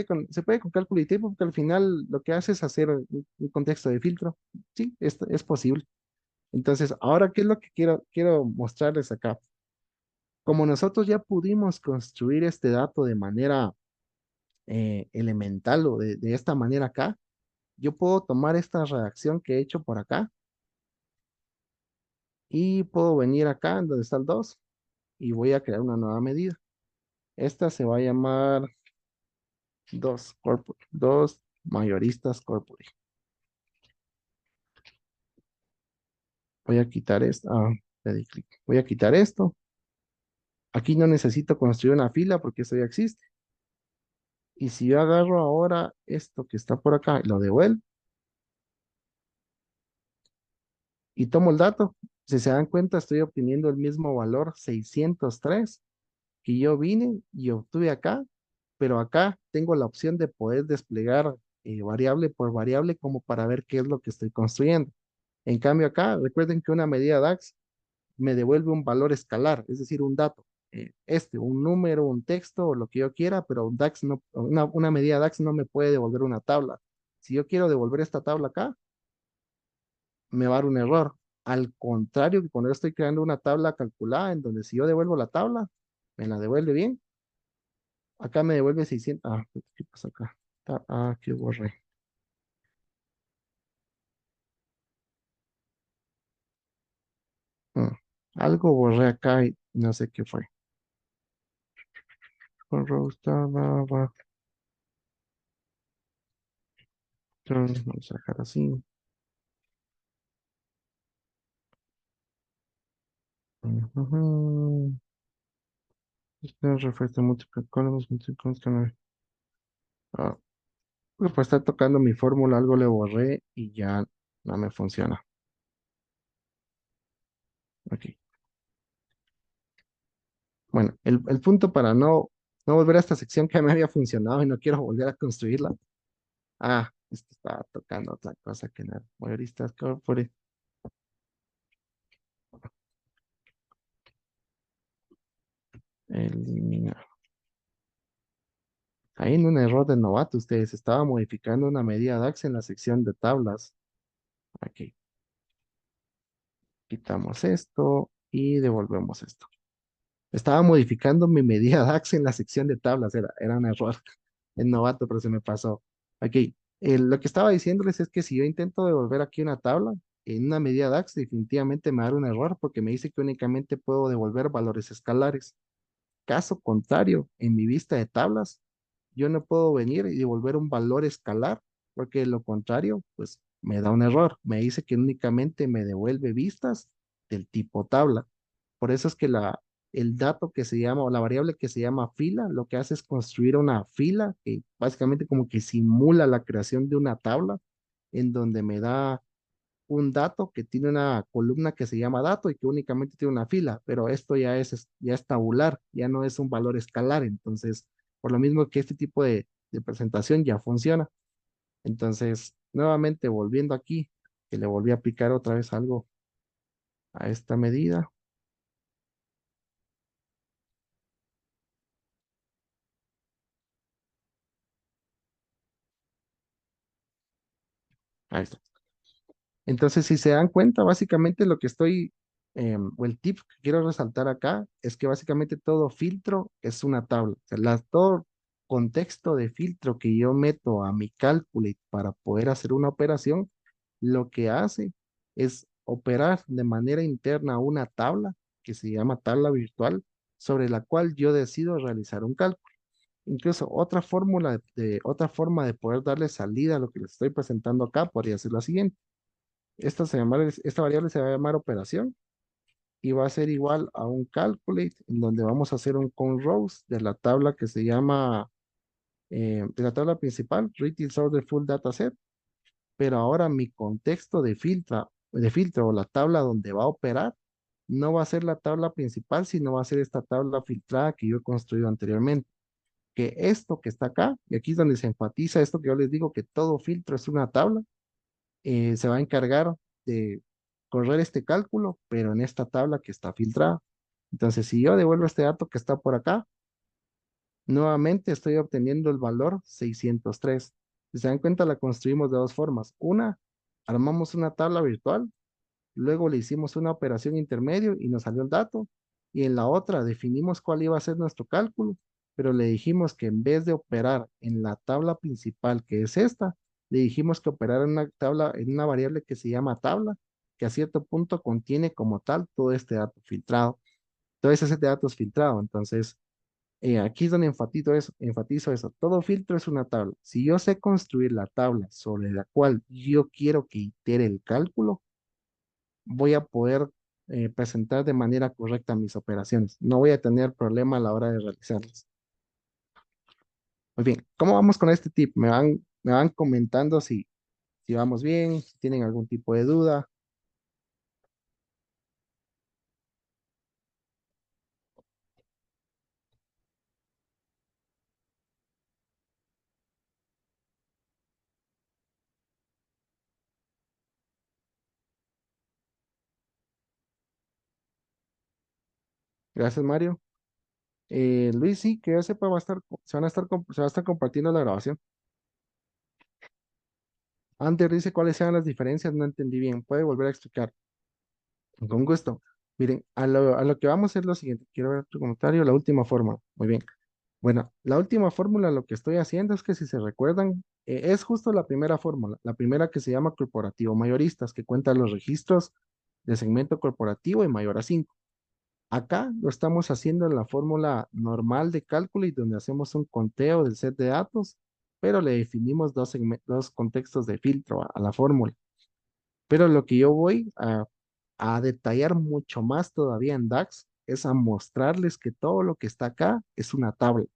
con cálculo table porque al final lo que hace es hacer un contexto de filtro. Sí, es posible. Entonces, ahora, ¿qué es lo que quiero mostrarles acá? Como nosotros ya pudimos construir este dato de manera elemental o de esta manera acá, yo puedo tomar esta redacción que he hecho por acá y puedo venir acá en donde está el 2 y voy a crear una nueva medida. Esta se va a llamar 2 mayoristas corporate. Voy a quitar esto. Le di clic. Voy a quitar esto. Aquí no necesito construir una fila porque eso ya existe. Y si yo agarro ahora esto que está por acá y lo devuelvo y tomo el dato, si se dan cuenta, estoy obteniendo el mismo valor 603 que yo vine y obtuve acá, pero acá tengo la opción de poder desplegar variable por variable como para ver qué es lo que estoy construyendo. En cambio acá, recuerden que una medida DAX me devuelve un valor escalar, es decir, un dato. Un número, un texto, o lo que yo quiera, pero un DAX no, una medida DAX no me puede devolver una tabla. Si yo quiero devolver esta tabla acá, me va a dar un error. Al contrario que cuando yo estoy creando una tabla calculada, en donde si yo devuelvo la tabla, me la devuelve bien. Acá me devuelve 600. ¿Qué pasa acá? Que borré. Mm, Algo borré acá y no sé qué fue. Con roast, vamos a dejar así. Ujú. Refresca multiple columns, multiple columns. Ah, pues está tocando mi fórmula, algo le borré y ya no me funciona. Aquí. Bueno, el punto para no volver a esta sección que me había funcionado y no quiero volver a construirla. Esto está tocando otra cosa que nada. Mayoristas corporate. Eliminar. Ahí en un error de novato, ustedes estaba modificando una medida DAX en la sección de tablas. Aquí quitamos esto y devolvemos esto. Estaba modificando mi medida DAX en la sección de tablas, era un error en novato, pero se me pasó. Aquí, lo que estaba diciéndoles es que si yo intento devolver aquí una tabla, en una medida DAX definitivamente me va a dar un error porque me dice que únicamente puedo devolver valores escalares. Caso contrario, en mi vista de tablas, yo no puedo venir y devolver un valor escalar, porque de lo contrario, pues me da un error. Me dice que únicamente me devuelve vistas del tipo tabla. Por eso es que el dato que se llama, o la variable que se llama fila, lo que hace es construir una fila que básicamente como que simula la creación de una tabla en donde me da un dato que tiene una columna que se llama dato y que únicamente tiene una fila, pero esto ya es tabular, ya no es un valor escalar. Entonces, por lo mismo que este tipo de presentación ya funciona. Entonces, nuevamente volviendo aquí, que le volví a aplicar otra vez algo a esta medida. Ahí está. Entonces, si se dan cuenta, básicamente lo que estoy, o el tip que quiero resaltar acá es que básicamente todo filtro es una tabla. O sea, todo contexto de filtro que yo meto a mi calculate para poder hacer una operación, lo que hace es operar de manera interna una tabla que se llama tabla virtual, sobre la cual yo decido realizar un cálculo. Incluso otra forma de poder darle salida a lo que les estoy presentando acá podría ser la siguiente. Esta variable se va a llamar operación y va a ser igual a un calculate en donde vamos a hacer un count rows de la tabla que se llama, de la tabla principal, read is order full data set, pero ahora mi contexto de filtro o la tabla donde va a operar no va a ser la tabla principal, sino va a ser esta tabla filtrada que yo he construido anteriormente. Que esto que está acá, y aquí es donde se enfatiza esto que yo les digo, que todo filtro es una tabla, se va a encargar de correr este cálculo, pero en esta tabla que está filtrada. Entonces, si yo devuelvo este dato que está por acá, nuevamente estoy obteniendo el valor 603. Si se dan cuenta, la construimos de dos formas. Una, armamos una tabla virtual, luego le hicimos una operación intermedio y nos salió el dato. Y en la otra definimos cuál iba a ser nuestro cálculo, pero le dijimos que en vez de operar en la tabla principal, que es esta, le dijimos que operara en una tabla, en una variable que se llama tabla, que a cierto punto contiene como tal todo este dato filtrado. Todo ese dato es filtrado. Entonces, aquí es donde enfatizo eso. Todo filtro es una tabla. Si yo sé construir la tabla sobre la cual yo quiero que itere el cálculo, voy a poder presentar de manera correcta mis operaciones. No voy a tener problema a la hora de realizarlas. Muy bien, ¿cómo vamos con este tip? Me van comentando si vamos bien, si tienen algún tipo de duda. Gracias, Mario. Luis, sí, que yo sepa, se va a estar compartiendo la grabación. Ander dice cuáles sean las diferencias, no entendí bien. ¿Puede volver a explicar? Con gusto. Miren, a lo que vamos a hacer lo siguiente. Quiero ver tu comentario, la última forma. Muy bien. Bueno, la última fórmula lo que estoy haciendo es que si se recuerdan, es justo la primera fórmula, la primera que se llama corporativo mayoristas, que cuenta los registros de segmento corporativo y mayor a 5. Acá lo estamos haciendo en la fórmula normal de cálculo y donde hacemos un conteo del set de datos, pero le definimos dos contextos de filtro a la fórmula. Pero lo que yo voy a detallar mucho más todavía en DAX es a mostrarles que todo lo que está acá es una tabla.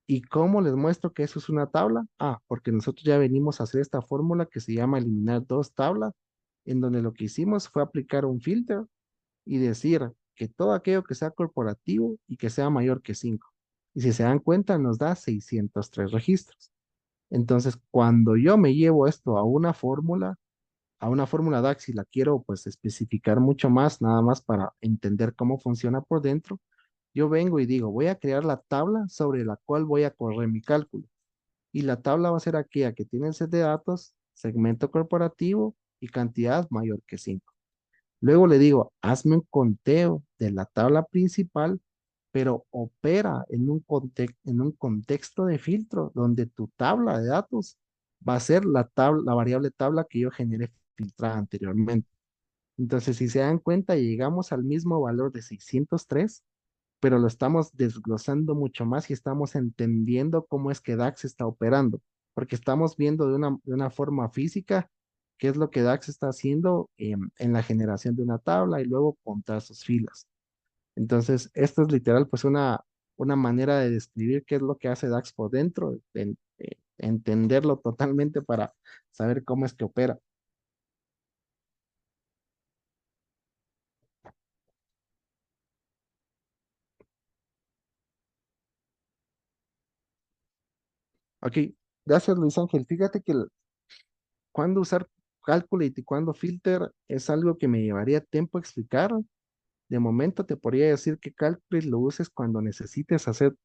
¿Y cómo les muestro que eso es una tabla? Ah, porque nosotros ya venimos a hacer esta fórmula que se llama eliminar dos tablas, en donde lo que hicimos fue aplicar un filtro y decir que todo aquello que sea corporativo y que sea mayor que 5. Y si se dan cuenta, nos da 603 registros. Entonces, cuando yo me llevo esto a una fórmula DAX y la quiero pues especificar mucho más, nada más para entender cómo funciona por dentro, yo vengo y digo, voy a crear la tabla sobre la cual voy a correr mi cálculo. Y la tabla va a ser aquella que tiene el set de datos, segmento corporativo y cantidad mayor que 5. Luego le digo, hazme un conteo de la tabla principal, pero opera en un contexto de filtro donde tu tabla de datos va a ser la variable tabla que yo generé filtrada anteriormente. Entonces, si se dan cuenta, llegamos al mismo valor de 603, pero lo estamos desglosando mucho más y estamos entendiendo cómo es que DAX está operando, porque estamos viendo de una forma física qué es lo que DAX está haciendo en la generación de una tabla y luego contar sus filas. Entonces, esto es literal, pues una manera de describir qué es lo que hace DAX por dentro, entenderlo totalmente para saber cómo es que opera. Ok, gracias Luis Ángel. Fíjate que cuándo usar Calculate y cuándo Filter es algo que me llevaría tiempo explicar. De momento te podría decir que Calculate lo uses cuando necesites hacer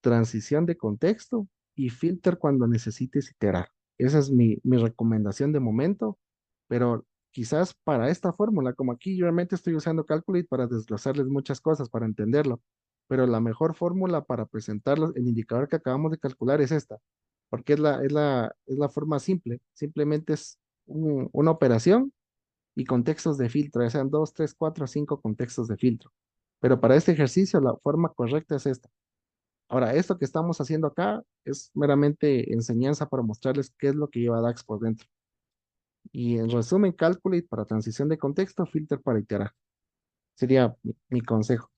transición de contexto y Filter cuando necesites iterar. Esa es mi recomendación de momento, pero quizás para esta fórmula, como aquí yo realmente estoy usando Calculate para desglosarles muchas cosas, para entenderlo, pero la mejor fórmula para presentarlos, el indicador que acabamos de calcular es esta, porque es la forma simple, simplemente es una operación y contextos de filtro, ya sean dos, tres, cuatro, cinco contextos de filtro. Pero para este ejercicio la forma correcta es esta. Ahora, esto que estamos haciendo acá es meramente enseñanza para mostrarles qué es lo que lleva DAX por dentro. Y en resumen, Calculate para transición de contexto, Filter para iterar. Sería mi consejo.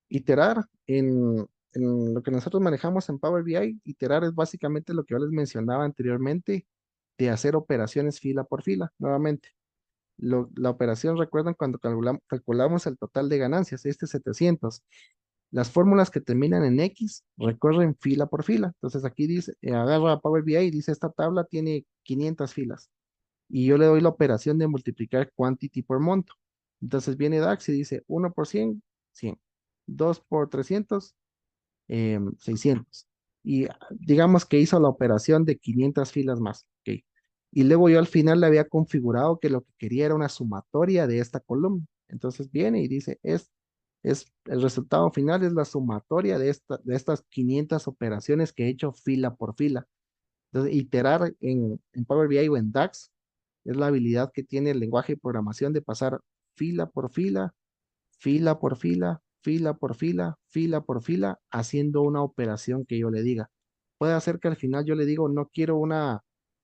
Iterar en lo que nosotros manejamos en Power BI, iterar es básicamente lo que yo les mencionaba anteriormente, de hacer operaciones fila por fila, nuevamente. La operación, recuerdan cuando calculamos el total de ganancias, este 700. Las fórmulas que terminan en X recorren fila por fila. Entonces aquí dice, agarra Power BI y dice, esta tabla tiene 500 filas. Y yo le doy la operación de multiplicar quantity por monto. Entonces viene DAX y dice 1 por 100, 100. 2 por 300, 600. Y digamos que hizo la operación de 500 filas más. Ok. Y luego yo al final le había configurado que lo que quería era una sumatoria de esta columna. Entonces viene y dice, el resultado final es la sumatoria de estas 500 operaciones que he hecho fila por fila. Entonces, iterar en Power BI o en DAX es la habilidad que tiene el lenguaje de programación de pasar fila por fila, fila por fila, fila por fila, fila por fila, haciendo una operación que yo le diga. Puede hacer que al final yo le digo,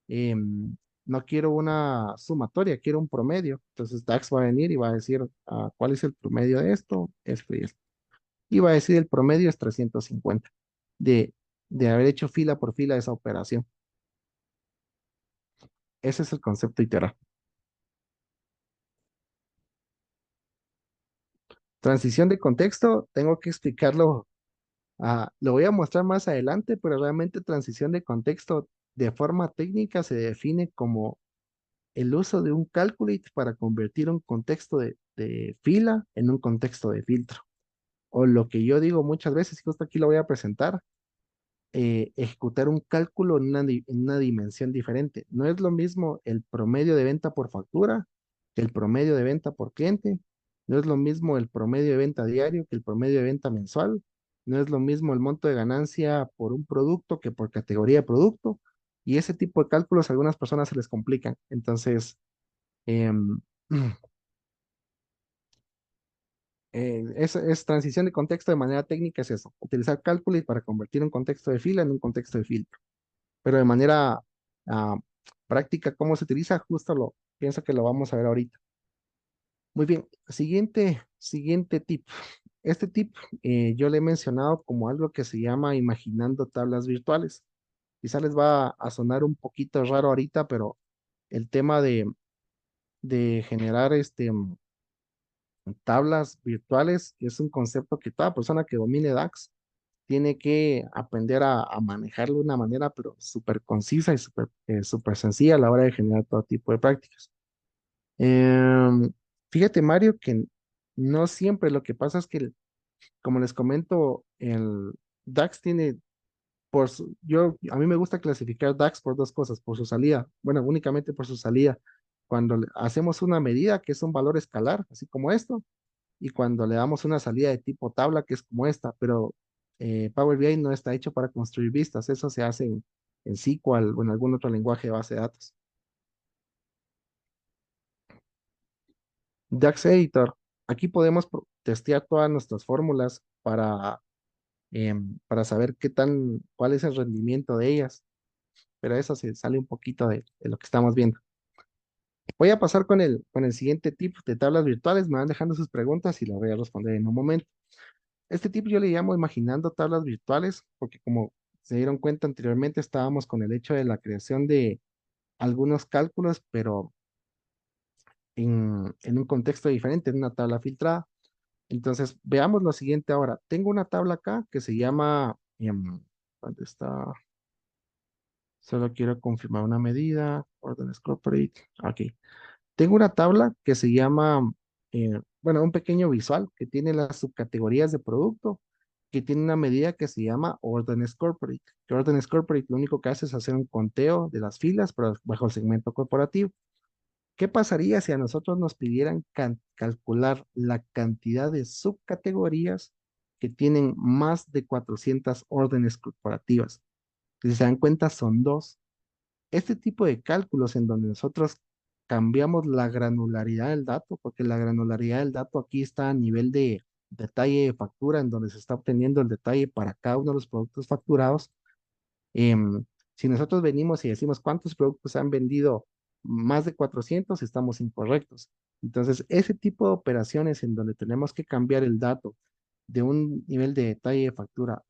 em, no quiero una sumatoria, quiero un promedio. Entonces DAX va a venir y va a decir, ¿cuál es el promedio de esto? Esto y esto. Y va a decir el promedio es 350 de, de haber hecho fila por fila esa operación. Ese es el concepto iterar. Transición de contexto, tengo que explicarlo. Lo voy a mostrar más adelante, pero realmente transición de contexto de forma técnica se define como el uso de un calculate para convertir un contexto de fila en un contexto de filtro. O lo que yo digo muchas veces, y justo aquí lo voy a presentar, ejecutar un cálculo en una dimensión diferente. No es lo mismo el promedio de venta por factura que el promedio de venta por cliente. No es lo mismo el promedio de venta diario que el promedio de venta mensual. No es lo mismo el monto de ganancia por un producto que por categoría de producto. Y ese tipo de cálculos a algunas personas se les complican. Entonces, em, es transición de contexto de manera técnica, es eso. Utilizar cálculos para convertir un contexto de fila en un contexto de filtro, pero de manera ah, práctica, ¿cómo se utiliza? Justo pienso que lo vamos a ver ahorita. Muy bien, siguiente tip. Este tip yo le he mencionado como algo que se llama imaginando tablas virtuales. Quizá les va a sonar un poquito raro ahorita, pero el tema de generar tablas virtuales es un concepto que toda persona que domine DAX tiene que aprender a manejarlo de una manera, pero súper concisa y súper sencilla a la hora de generar todo tipo de prácticas. Em, Fíjate, Mario, que no siempre lo que pasa es que, como les comento, el DAX tiene, a mí me gusta clasificar DAX por dos cosas, por su salida, bueno, únicamente por su salida. Cuando hacemos una medida que es un valor escalar, así como esto, y cuando le damos una salida de tipo tabla, que es como esta, pero Power BI no está hecho para construir vistas, eso se hace en SQL o en algún otro lenguaje de base de datos. DAX Editor, aquí podemos testear todas nuestras fórmulas para saber cuál es el rendimiento de ellas, pero eso se sale un poquito de lo que estamos viendo. Voy a pasar con el siguiente tip de tablas virtuales. Me van dejando sus preguntas y las voy a responder en un momento. Este tip yo le llamo imaginando tablas virtuales, porque como se dieron cuenta anteriormente, estábamos con el hecho de la creación de algunos cálculos, pero en un contexto diferente, en una tabla filtrada. Entonces, veamos lo siguiente ahora. Tengo una tabla acá que se llama, ¿dónde está? Solo quiero confirmar una medida, órdenes corporate. Aquí. Tengo una tabla que se llama, bueno, un pequeño visual que tiene las subcategorías de producto, que tiene una medida que se llama órdenes corporate. Que órdenes corporate lo único que hace es hacer un conteo de las filas, pero bajo el segmento corporativo. ¿Qué pasaría si a nosotros nos pidieran calcular la cantidad de subcategorías que tienen más de 400 órdenes corporativas? Si se dan cuenta, son dos. Este tipo de cálculos en donde nosotros cambiamos la granularidad del dato, porque la granularidad del dato aquí está a nivel de detalle de factura, en donde se está obteniendo el detalle para cada uno de los productos facturados. Si nosotros venimos y decimos cuántos productos han vendido más de 400, estamos incorrectos. Entonces, ese tipo de operaciones en donde tenemos que cambiar el dato de un nivel de detalle de factura,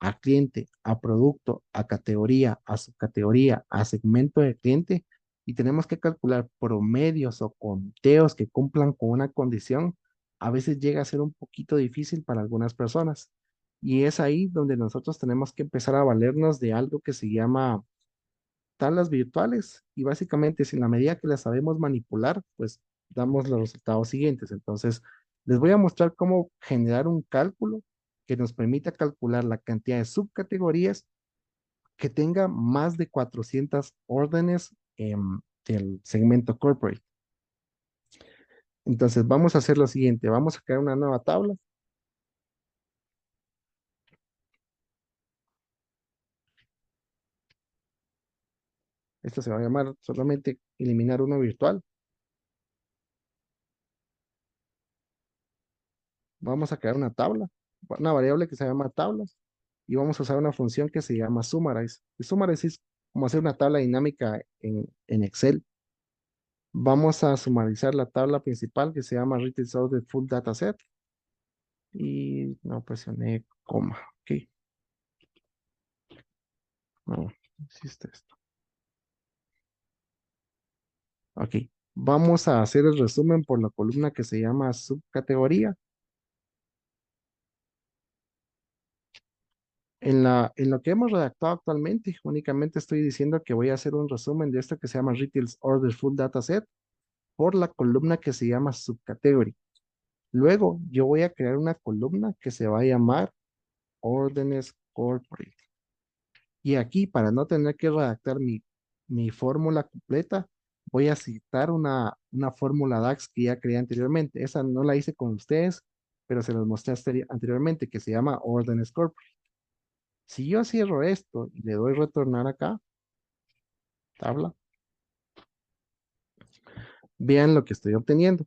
a cliente, a producto, a categoría, a subcategoría, a segmento de cliente, y tenemos que calcular promedios o conteos que cumplan con una condición, a veces llega a ser un poquito difícil para algunas personas. Y es ahí donde nosotros tenemos que empezar a valernos de algo que se llama tablas virtuales. Y básicamente, si en la medida que las sabemos manipular, pues damos los resultados siguientes. Entonces, les voy a mostrar cómo generar un cálculo que nos permita calcular la cantidad de subcategorías que tenga más de 400 órdenes del segmento corporate. Entonces, vamos a hacer lo siguiente. Vamos a crear una nueva tabla. Esto se va a llamar solamente eliminar uno virtual. Vamos a crear una tabla, una variable que se llama tablas, y vamos a usar una función que se llama summarize. Y summarize es como hacer una tabla dinámica en Excel. Vamos a sumarizar la tabla principal que se llama Retail Sorted Full Data Set y no presioné coma. Ok, no, existe esto. Ok, vamos a hacer el resumen por la columna que se llama subcategoría. En lo que hemos redactado actualmente, únicamente estoy diciendo que voy a hacer un resumen de esto que se llama Retail Order Full Data Set por la columna que se llama Subcategory. Luego yo voy a crear una columna que se va a llamar Órdenes Corporate. Y aquí, para no tener que redactar mi fórmula completa, voy a citar una fórmula DAX que ya creé anteriormente. Esa no la hice con ustedes, pero se los mostré anteriormente, que se llama Órdenes Corporate. Si yo cierro esto y le doy retornar acá, tabla, vean lo que estoy obteniendo.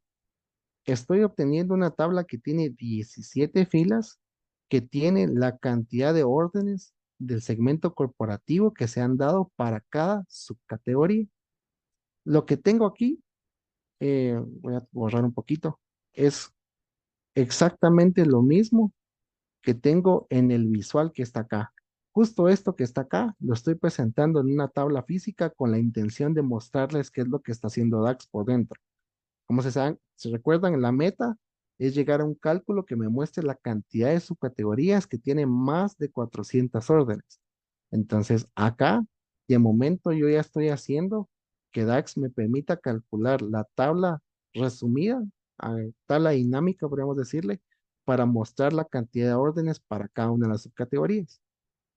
Estoy obteniendo una tabla que tiene 17 filas, que tiene la cantidad de órdenes del segmento corporativo que se han dado para cada subcategoría. Lo que tengo aquí, voy a borrar un poquito, es exactamente lo mismo que tengo en el visual que está acá. Justo esto que está acá lo estoy presentando en una tabla física con la intención de mostrarles qué es lo que está haciendo DAX por dentro. Como se recuerdan, la meta es llegar a un cálculo que me muestre la cantidad de subcategorías que tiene más de 400 órdenes. Entonces, acá, de momento, yo ya estoy haciendo que DAX me permita calcular la tabla resumida, tabla dinámica, podríamos decirle, para mostrar la cantidad de órdenes para cada una de las subcategorías.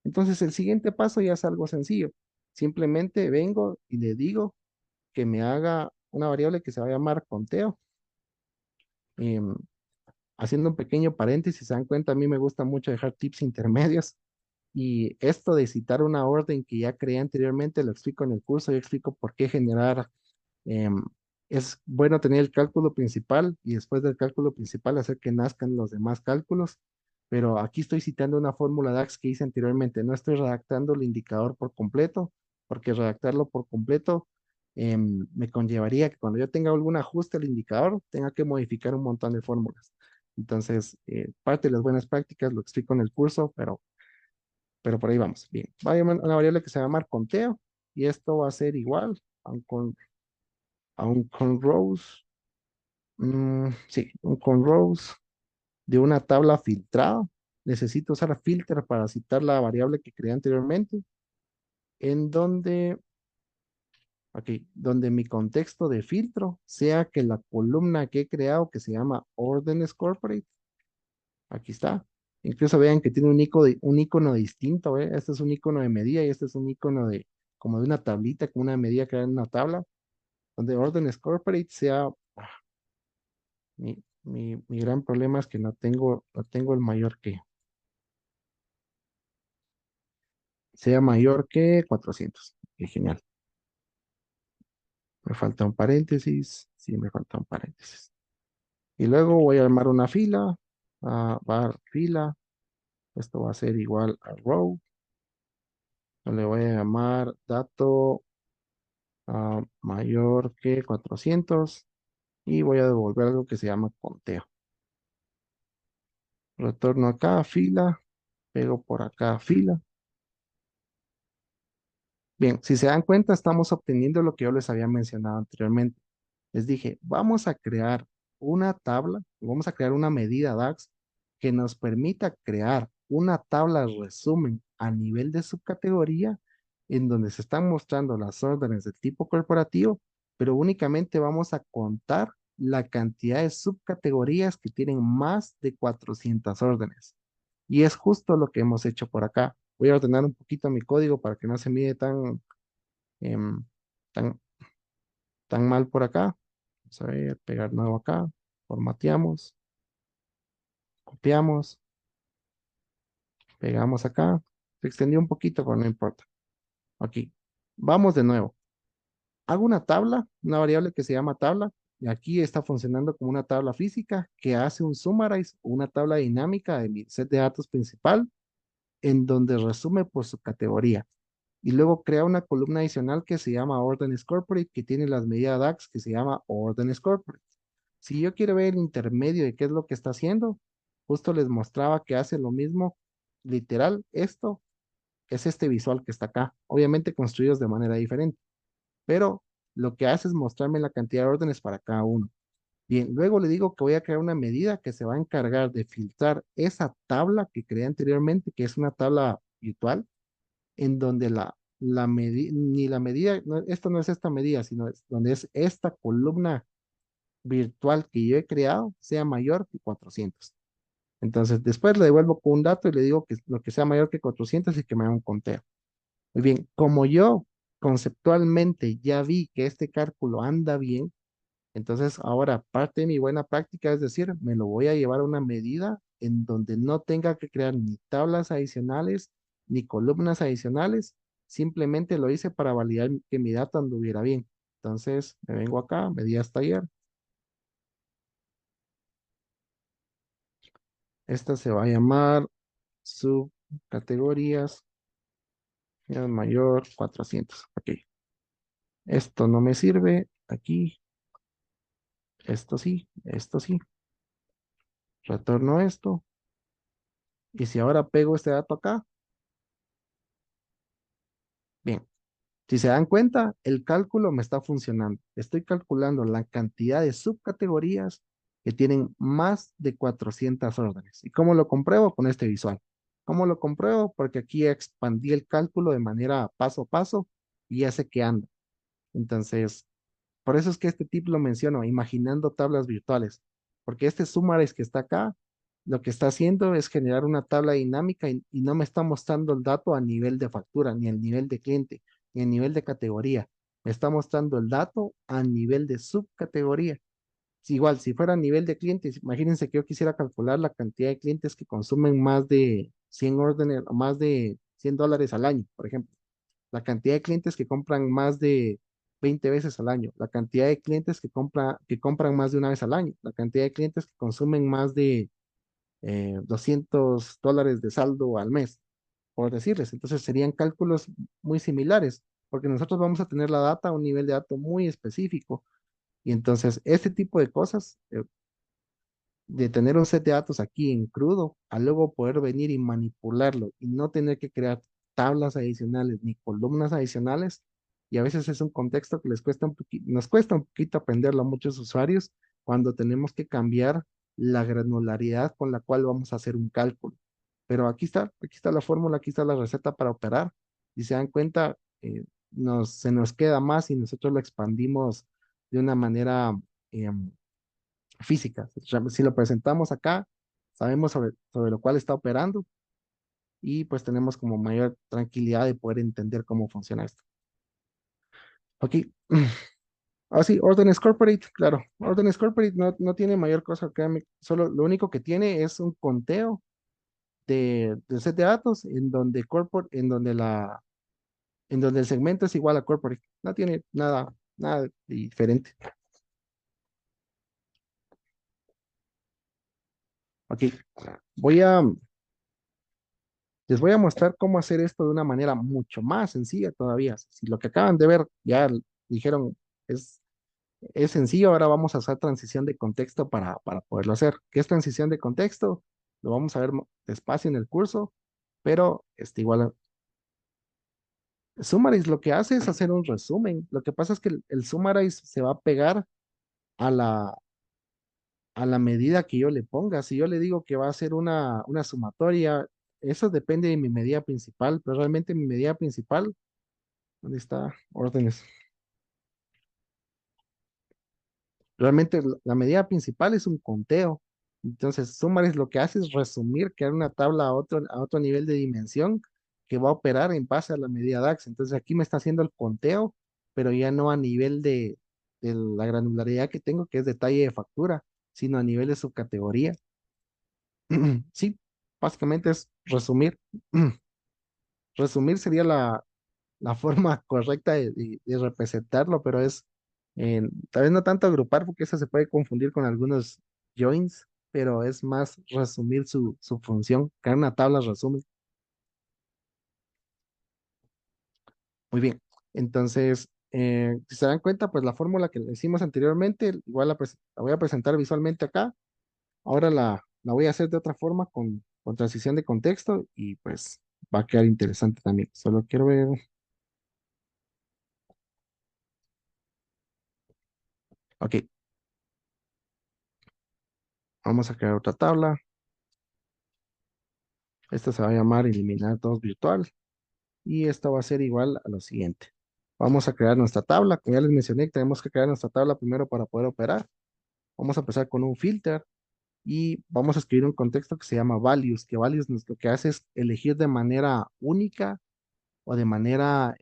Entonces, el siguiente paso ya es algo sencillo. Simplemente vengo y le digo que me haga una variable que se va a llamar conteo. Em, Haciendo un pequeño paréntesis, se dan cuenta, a mí me gusta mucho dejar tips intermedios y esto de citar una orden que ya creé anteriormente, lo explico en el curso, yo explico por qué generar, em, es bueno tener el cálculo principal y después del cálculo principal hacer que nazcan los demás cálculos, pero aquí estoy citando una fórmula DAX que hice anteriormente, no estoy redactando el indicador por completo, porque redactarlo por completo me conllevaría que cuando yo tenga algún ajuste al indicador, tenga que modificar un montón de fórmulas. Entonces, parte de las buenas prácticas lo explico en el curso, pero por ahí vamos. Bien, va a llamar una variable que se va a llamar conteo y esto va a ser igual a un con rows, sí, un con rows de una tabla filtrada. Necesito usar filter para citar la variable que creé anteriormente, en donde, aquí, donde mi contexto de filtro sea que la columna que he creado, que se llama Órdenes Corporate, aquí está. Incluso vean que tiene un icono distinto, ¿ve? Este es un icono de medida y este es un icono de, como de una tablita, como una medida que en una tabla, donde Órdenes Corporate sea, mi gran problema es que no tengo el mayor que, sea mayor que 400. Qué genial. Me falta un paréntesis. Sí, me falta un paréntesis. Y luego voy a armar una fila. Var fila. Esto va a ser igual a row. Le voy a llamar dato mayor que 400. Y voy a devolver algo que se llama conteo. Retorno acá, fila. Pego por acá, fila. Bien, si se dan cuenta, estamos obteniendo lo que yo les había mencionado anteriormente. Les dije, vamos a crear una tabla, vamos a crear una medida DAX que nos permita crear una tabla de resumen a nivel de subcategoría en donde se están mostrando las órdenes del tipo corporativo, pero únicamente vamos a contar la cantidad de subcategorías que tienen más de 400 órdenes. Y es justo lo que hemos hecho por acá. Voy a ordenar un poquito mi código para que no se mire em, tan, tan mal por acá. Vamos a ver, pegar nuevo acá, formateamos, copiamos, pegamos acá. Se extendió un poquito, pero no importa. Aquí, vamos de nuevo. Hago una tabla, una variable que se llama tabla, y aquí está funcionando como una tabla física que hace un summarize, una tabla dinámica de mi set de datos principal, en donde resume por su categoría. Y luego crea una columna adicional que se llama órdenes corporate, que tiene las medidas DAX que se llama órdenes corporate. Si yo quiero ver el intermedio de qué es lo que está haciendo, justo les mostraba que hace lo mismo, literal, esto es este visual que está acá, obviamente construidos de manera diferente, pero lo que hace es mostrarme la cantidad de órdenes para cada uno. Bien, luego le digo que voy a crear una medida que se va a encargar de filtrar esa tabla que creé anteriormente, que es una tabla virtual, en donde ni la medida, esto no es esta medida, sino donde es esta columna virtual que yo he creado sea mayor que 400. Entonces, después le devuelvo con un dato y le digo que lo que sea mayor que 400 y que me haga un conteo. Muy bien, como yo conceptualmente ya vi que este cálculo anda bien, entonces ahora parte de mi buena práctica es decir, me lo voy a llevar a una medida en donde no tenga que crear ni tablas adicionales ni columnas adicionales, simplemente lo hice para validar que mi dato anduviera bien. Entonces, me vengo acá, medida hasta ayer. Esta se va a llamar subcategorías mayor 400. Aquí. Esto no me sirve. Aquí. Esto sí. Esto sí. Retorno esto. Y si ahora pego este dato acá. Bien. Si se dan cuenta, el cálculo me está funcionando. Estoy calculando la cantidad de subcategorías que tienen más de 400 órdenes. ¿Y cómo lo compruebo? Con este visual. ¿Cómo lo compruebo? Porque aquí expandí el cálculo de manera paso a paso y ya sé que anda. Entonces, por eso es que este tip lo menciono, imaginando tablas virtuales, porque este summarize que está acá, lo que está haciendo es generar una tabla dinámica y no me está mostrando el dato a nivel de factura, ni el nivel de cliente, ni el nivel de categoría. Me está mostrando el dato a nivel de subcategoría. Igual, si fuera a nivel de clientes, imagínense que yo quisiera calcular la cantidad de clientes que consumen más de 100 órdenes o más de $100 al año, por ejemplo, la cantidad de clientes que compran más de 20 veces al año, la cantidad de clientes que compran más de una vez al año, la cantidad de clientes que consumen más de $200 de saldo al mes, por decirles. Entonces serían cálculos muy similares, porque nosotros vamos a tener la data a un nivel de datos muy específico. Y entonces, este tipo de cosas, de tener un set de datos aquí en crudo, a luego poder venir y manipularlo y no tener que crear tablas adicionales ni columnas adicionales. Y a veces es un contexto que les cuesta nos cuesta un poquito aprenderlo a muchos usuarios cuando tenemos que cambiar la granularidad con la cual vamos a hacer un cálculo. Pero aquí está la fórmula, aquí está la receta para operar. Y se dan cuenta, se nos queda más y nosotros lo expandimos de una manera física. Si lo presentamos acá, sabemos sobre lo cual está operando y pues tenemos como mayor tranquilidad de poder entender cómo funciona esto. Aquí, sí, órdenes corporate, claro. Órdenes corporate no tiene mayor cosa, créanme, solo lo único que tiene es un conteo de set de datos en donde el segmento es igual a corporate. No tiene nada diferente. Aquí, voy a, les voy a mostrar cómo hacer esto de una manera mucho más sencilla todavía. Si lo que acaban de ver ya dijeron es, es sencillo, ahora vamos a hacer transición de contexto para poderlo hacer. ¿Qué es transición de contexto? Lo vamos a ver despacio en el curso, pero igual. Summarize lo que hace es hacer un resumen. Lo que pasa es que el Summarize se va a pegar a a la medida que yo le ponga. Si yo le digo que va a ser una sumatoria, eso depende de mi medida principal, pero realmente mi medida principal, ¿dónde está? Órdenes. Realmente la medida principal es un conteo. Entonces, Summarize lo que hace es resumir, crear una tabla a otro nivel de dimensión que va a operar en base a la medida DAX. Entonces, aquí me está haciendo el conteo, pero ya no a nivel de la granularidad que tengo, que es detalle de factura, sino a nivel de subcategoría. Sí, básicamente es resumir. Resumir sería la forma correcta de representarlo, pero es tal vez no tanto agrupar, porque eso se puede confundir con algunos joins, pero es más resumir su función, crear una tabla resumen. Muy bien. Entonces, si se dan cuenta, pues la fórmula que le hicimos anteriormente, igual la voy a presentar visualmente acá. Ahora la voy a hacer de otra forma con transición de contexto y pues va a quedar interesante también. Solo quiero ver. Ok, vamos a crear otra tabla. Esta se va a llamar eliminar dos virtual y esta va a ser igual a lo siguiente. Vamos a crear nuestra tabla. Como ya les mencioné, tenemos que crear nuestra tabla primero para poder operar. Vamos a empezar con un filter y vamos a escribir un contexto que se llama values, que values lo que hace es elegir de manera única o de manera,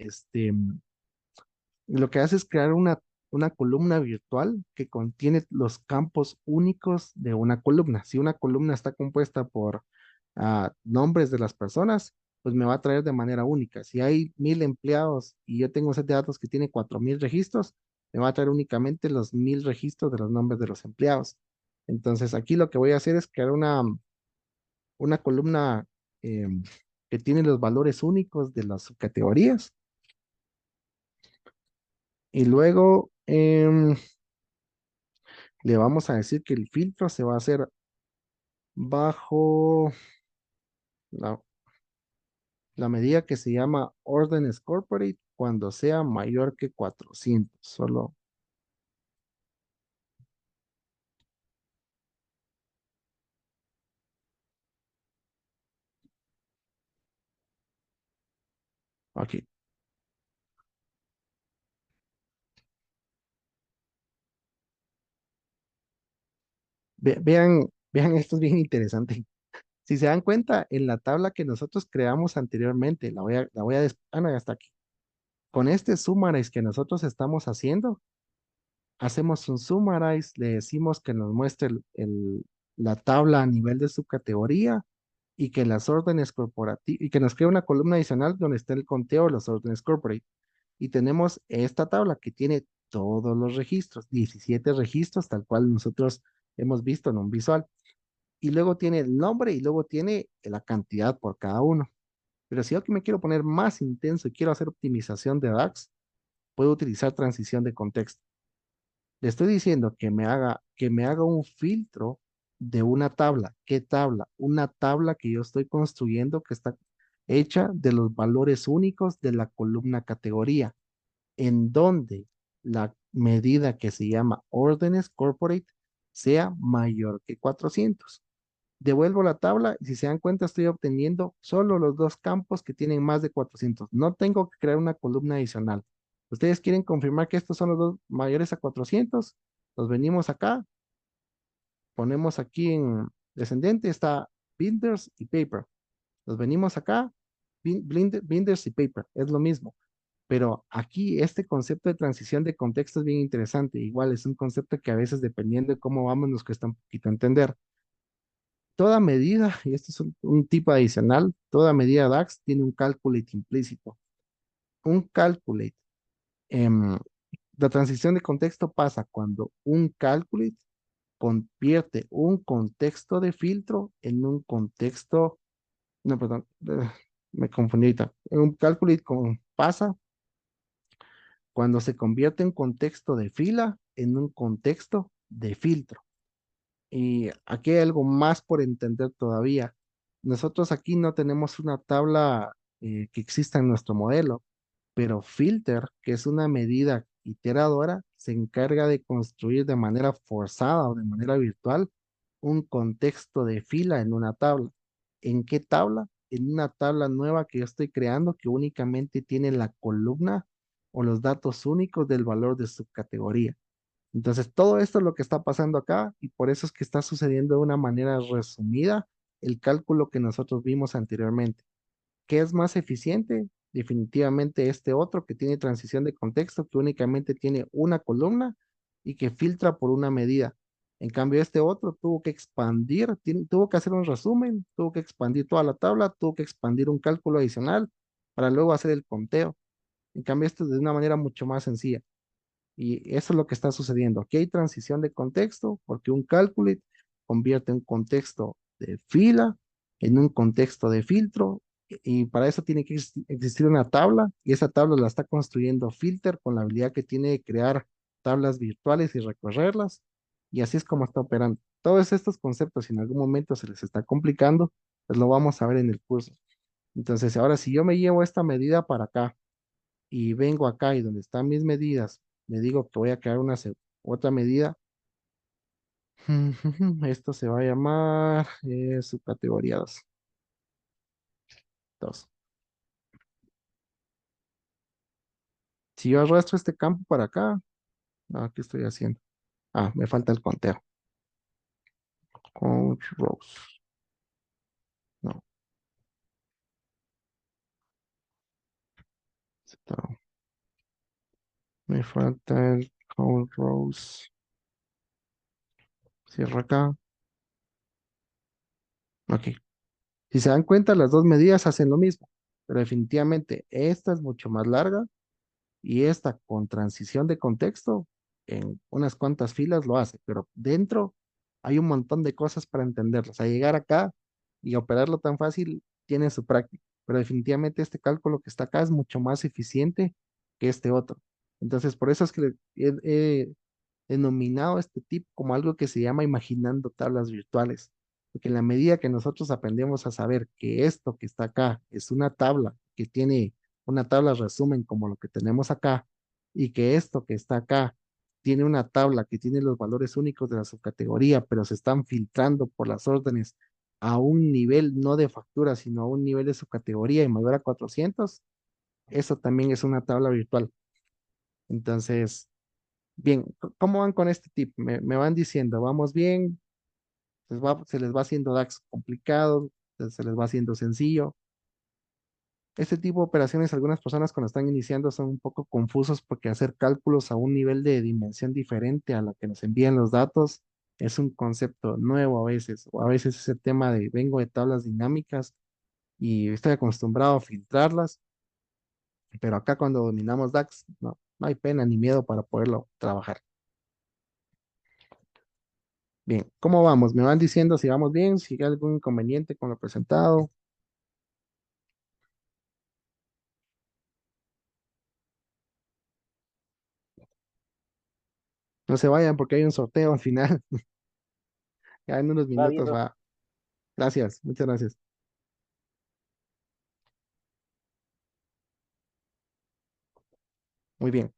lo que hace es crear una columna virtual que contiene los campos únicos de una columna. Si una columna está compuesta por nombres de las personas, pues me va a traer de manera única. Si hay 1000 empleados y yo tengo un set de datos que tiene 4000 registros, me va a traer únicamente los 1000 registros de los nombres de los empleados. Entonces aquí lo que voy a hacer es crear una columna que tiene los valores únicos de las subcategorías. Y luego le vamos a decir que el filtro se va a hacer bajo la, la medida que se llama órdenes corporate cuando sea mayor que 400. Solo aquí. Vean, esto es bien interesante. Si se dan cuenta, en la tabla que nosotros creamos anteriormente, no, ya está aquí. Con este summarize que nosotros estamos haciendo, hacemos un summarize, le decimos que nos muestre la tabla a nivel de subcategoría y que las órdenes corporativas, y que nos crea una columna adicional donde esté el conteo de las órdenes corporate. Y tenemos esta tabla que tiene todos los registros, 17 registros, tal cual nosotros hemos visto en un visual. Y luego tiene el nombre y luego tiene la cantidad por cada uno. Pero si yo que me quiero poner más intenso y quiero hacer optimización de DAX, puedo utilizar transición de contexto. Le estoy diciendo que me haga un filtro de una tabla. ¿Qué tabla? Una tabla que yo estoy construyendo que está hecha de los valores únicos de la columna categoría, en donde la medida que se llama órdenes corporate sea mayor que 400. Devuelvo la tabla y si se dan cuenta estoy obteniendo solo los dos campos que tienen más de 400. No tengo que crear una columna adicional. ¿Ustedes quieren confirmar que estos son los dos mayores a 400? Los venimos acá, ponemos aquí en descendente, está Binders y Paper. Los venimos acá, Binders y Paper, es lo mismo. Pero aquí este concepto de transición de contexto es bien interesante. Igual es un concepto que a veces dependiendo de cómo vamos nos cuesta un poquito entender. Toda medida, y esto es un tipo adicional, toda medida DAX tiene un calculate implícito. Un calculate, em, la transición de contexto pasa cuando un calculate convierte un contexto de filtro en un contexto, no, perdón, me confundí ahorita. Un calculate pasa cuando se convierte un contexto de fila en un contexto de filtro. Y aquí hay algo más por entender todavía. Nosotros aquí no tenemos una tabla que exista en nuestro modelo, pero Filter, que es una medida iteradora, se encarga de construir de manera forzada o de manera virtual un contexto de fila en una tabla. ¿En qué tabla? En una tabla nueva que yo estoy creando que únicamente tiene la columna o los datos únicos del valor de subcategoría. Entonces, todo esto es lo que está pasando acá y por eso es que está sucediendo de una manera resumida el cálculo que nosotros vimos anteriormente. ¿Qué es más eficiente? Definitivamente este otro que tiene transición de contexto, que únicamente tiene una columna y que filtra por una medida. En cambio, este otro tuvo que expandir, tuvo que hacer un resumen, tuvo que expandir toda la tabla, tuvo que expandir un cálculo adicional para luego hacer el conteo. En cambio, esto es de una manera mucho más sencilla. Y eso es lo que está sucediendo. Aquí hay transición de contexto porque un calculate convierte un contexto de fila en un contexto de filtro y para eso tiene que existir una tabla y esa tabla la está construyendo Filter con la habilidad que tiene de crear tablas virtuales y recorrerlas y así es como está operando. Todos estos conceptos, si en algún momento se les está complicando, pues lo vamos a ver en el curso. Entonces, ahora si yo me llevo esta medida para acá, y vengo acá y donde están mis medidas, le digo que voy a crear otra medida, esto se va a llamar subcategoría 2. Si yo arrastro este campo para acá, no, ¿qué estoy haciendo? Ah, me falta el conteo. Coach Rose. No, no, me falta el Coach Rose. Cierro acá. Ok. Si se dan cuenta, las dos medidas hacen lo mismo, pero definitivamente esta es mucho más larga y esta con transición de contexto en unas cuantas filas lo hace, pero dentro hay un montón de cosas para entenderlo. O sea, llegar acá y operarlo tan fácil tiene su práctica, pero definitivamente este cálculo que está acá es mucho más eficiente que este otro. Entonces, por eso es que he denominado este tip como algo que se llama imaginando tablas virtuales, porque en la medida que nosotros aprendemos a saber que esto que está acá es una tabla que tiene una tabla resumen como lo que tenemos acá, y que esto que está acá tiene una tabla que tiene los valores únicos de la subcategoría, pero se están filtrando por las órdenes a un nivel no de factura, sino a un nivel de subcategoría y mayor a 400, eso también es una tabla virtual. Entonces, bien, ¿cómo van con este tip? Me van diciendo, ¿vamos bien? Se les va haciendo DAX complicado, se les va haciendo sencillo. Este tipo de operaciones, algunas personas cuando están iniciando son un poco confusos porque hacer cálculos a un nivel de dimensión diferente a la que nos envían los datos es un concepto nuevo a veces, o a veces ese tema de vengo de tablas dinámicas y estoy acostumbrado a filtrarlas, pero acá cuando dominamos DAX, no hay pena ni miedo para poderlo trabajar. Bien, ¿cómo vamos? Me van diciendo si vamos bien, si hay algún inconveniente con lo presentado. No se vayan porque hay un sorteo al final. Ya en unos
Va bien,
minutos va. Gracias, muchas gracias. Muy bien.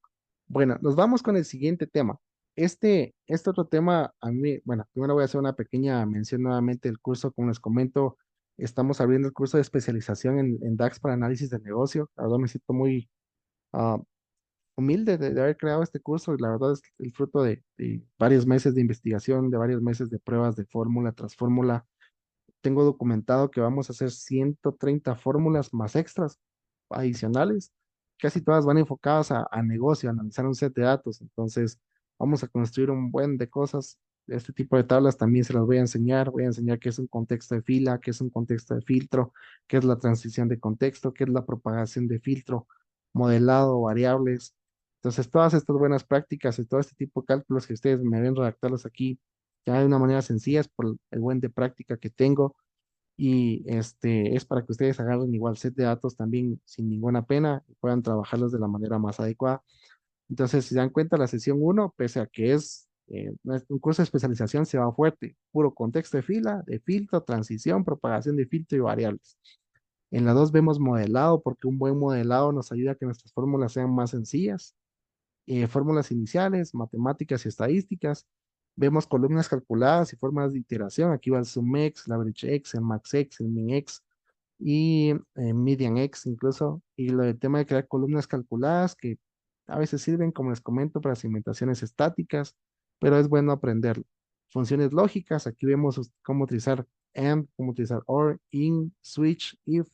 Bueno, nos vamos con el siguiente tema. Este otro tema, a mí, bueno, primero voy a hacer una pequeña mención nuevamente del curso. Como les comento, estamos abriendo el curso de especialización en DAX para análisis de negocio. La verdad me siento muy ah, humilde de haber creado este curso y la verdad es el fruto de varios meses de investigación, de varios meses de pruebas de fórmula tras fórmula. Tengo documentado que vamos a hacer 130 fórmulas más extras adicionales. Casi todas van enfocadas a negocio, a analizar un set de datos. Entonces, vamos a construir un buen de cosas. Este tipo de tablas también se las voy a enseñar. Voy a enseñar qué es un contexto de fila, qué es un contexto de filtro, qué es la transición de contexto, qué es la propagación de filtro, modelado, variables. Entonces, todas estas buenas prácticas y todo este tipo de cálculos que ustedes me ven redactarlos aquí ya de una manera sencilla, es por el buen de práctica que tengo y es para que ustedes agarren igual set de datos también sin ninguna pena y puedan trabajarlos de la manera más adecuada. Entonces, si se dan cuenta, la sesión uno pese a que no es un curso de especialización, se va fuerte, puro contexto de fila, de filtro, transición, propagación de filtro y variables. En la 2 vemos modelado, porque un buen modelado nos ayuda a que nuestras fórmulas sean más sencillas, fórmulas iniciales, matemáticas y estadísticas. Vemos columnas calculadas y formas de iteración. Aquí va el SumX, el AverageX, el MaxX, el MinX y MedianX incluso. Y lo del tema de crear columnas calculadas que a veces sirven, como les comento, para segmentaciones estáticas, pero es bueno aprenderlo. Funciones lógicas, aquí vemos cómo utilizar AND, cómo utilizar OR, IN, SWITCH, IF,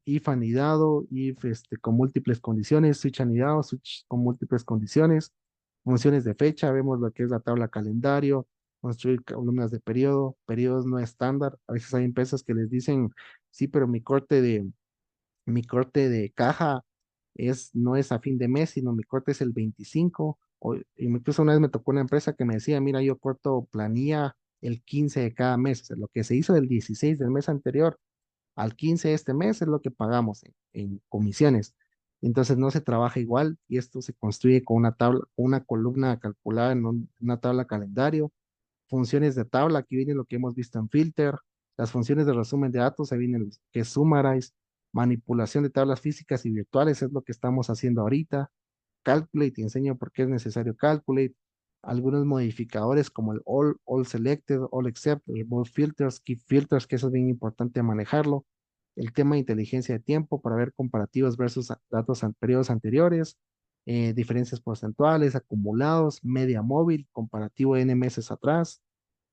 if anidado, if con múltiples condiciones, switch anidado, switch con múltiples condiciones, funciones de fecha, vemos lo que es la tabla calendario, construir columnas de periodo, periodos no estándar. A veces hay empresas que les dicen, sí, pero mi corte de caja no es a fin de mes, sino mi corte es el 25. Y incluso una vez me tocó una empresa que me decía, mira, yo corto planilla el 15 de cada mes, o sea, lo que se hizo del 16 del mes anterior al 15 de este mes es lo que pagamos en comisiones. Entonces no se trabaja igual y esto se construye con una tabla, una columna calculada en una tabla calendario, funciones de tabla, aquí viene lo que hemos visto en Filter, las funciones de resumen de datos, ahí viene que es Summarize, manipulación de tablas físicas y virtuales, es lo que estamos haciendo ahorita, Calculate, te enseño por qué es necesario Calculate, algunos modificadores como el All Selected, All Except, Remove Filters, Keep Filters, que eso es bien importante manejarlo, el tema de inteligencia de tiempo para ver comparativos versus datos periodos anteriores, diferencias porcentuales, acumulados, media móvil, comparativo de n meses atrás,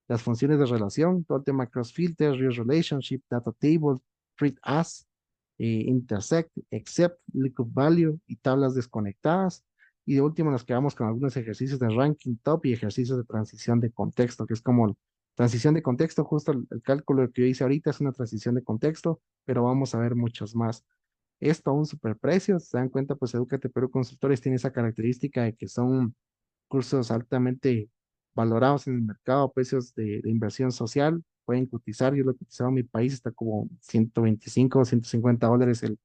las funciones de relación, todo el tema cross filter, real relationship, data table, treat as, intersect, except, lookup value y tablas desconectadas. Y de último nos quedamos con algunos ejercicios de ranking top y ejercicios de transición de contexto, que es como transición de contexto, justo el cálculo que yo hice ahorita es una transición de contexto, pero vamos a ver muchos más. Esto a un superprecio, se dan cuenta, pues Educate Perú Consultores tiene esa característica de que son cursos altamente valorados en el mercado, precios de inversión social, pueden cotizar, yo lo he cotizado en mi país, está como 125 $150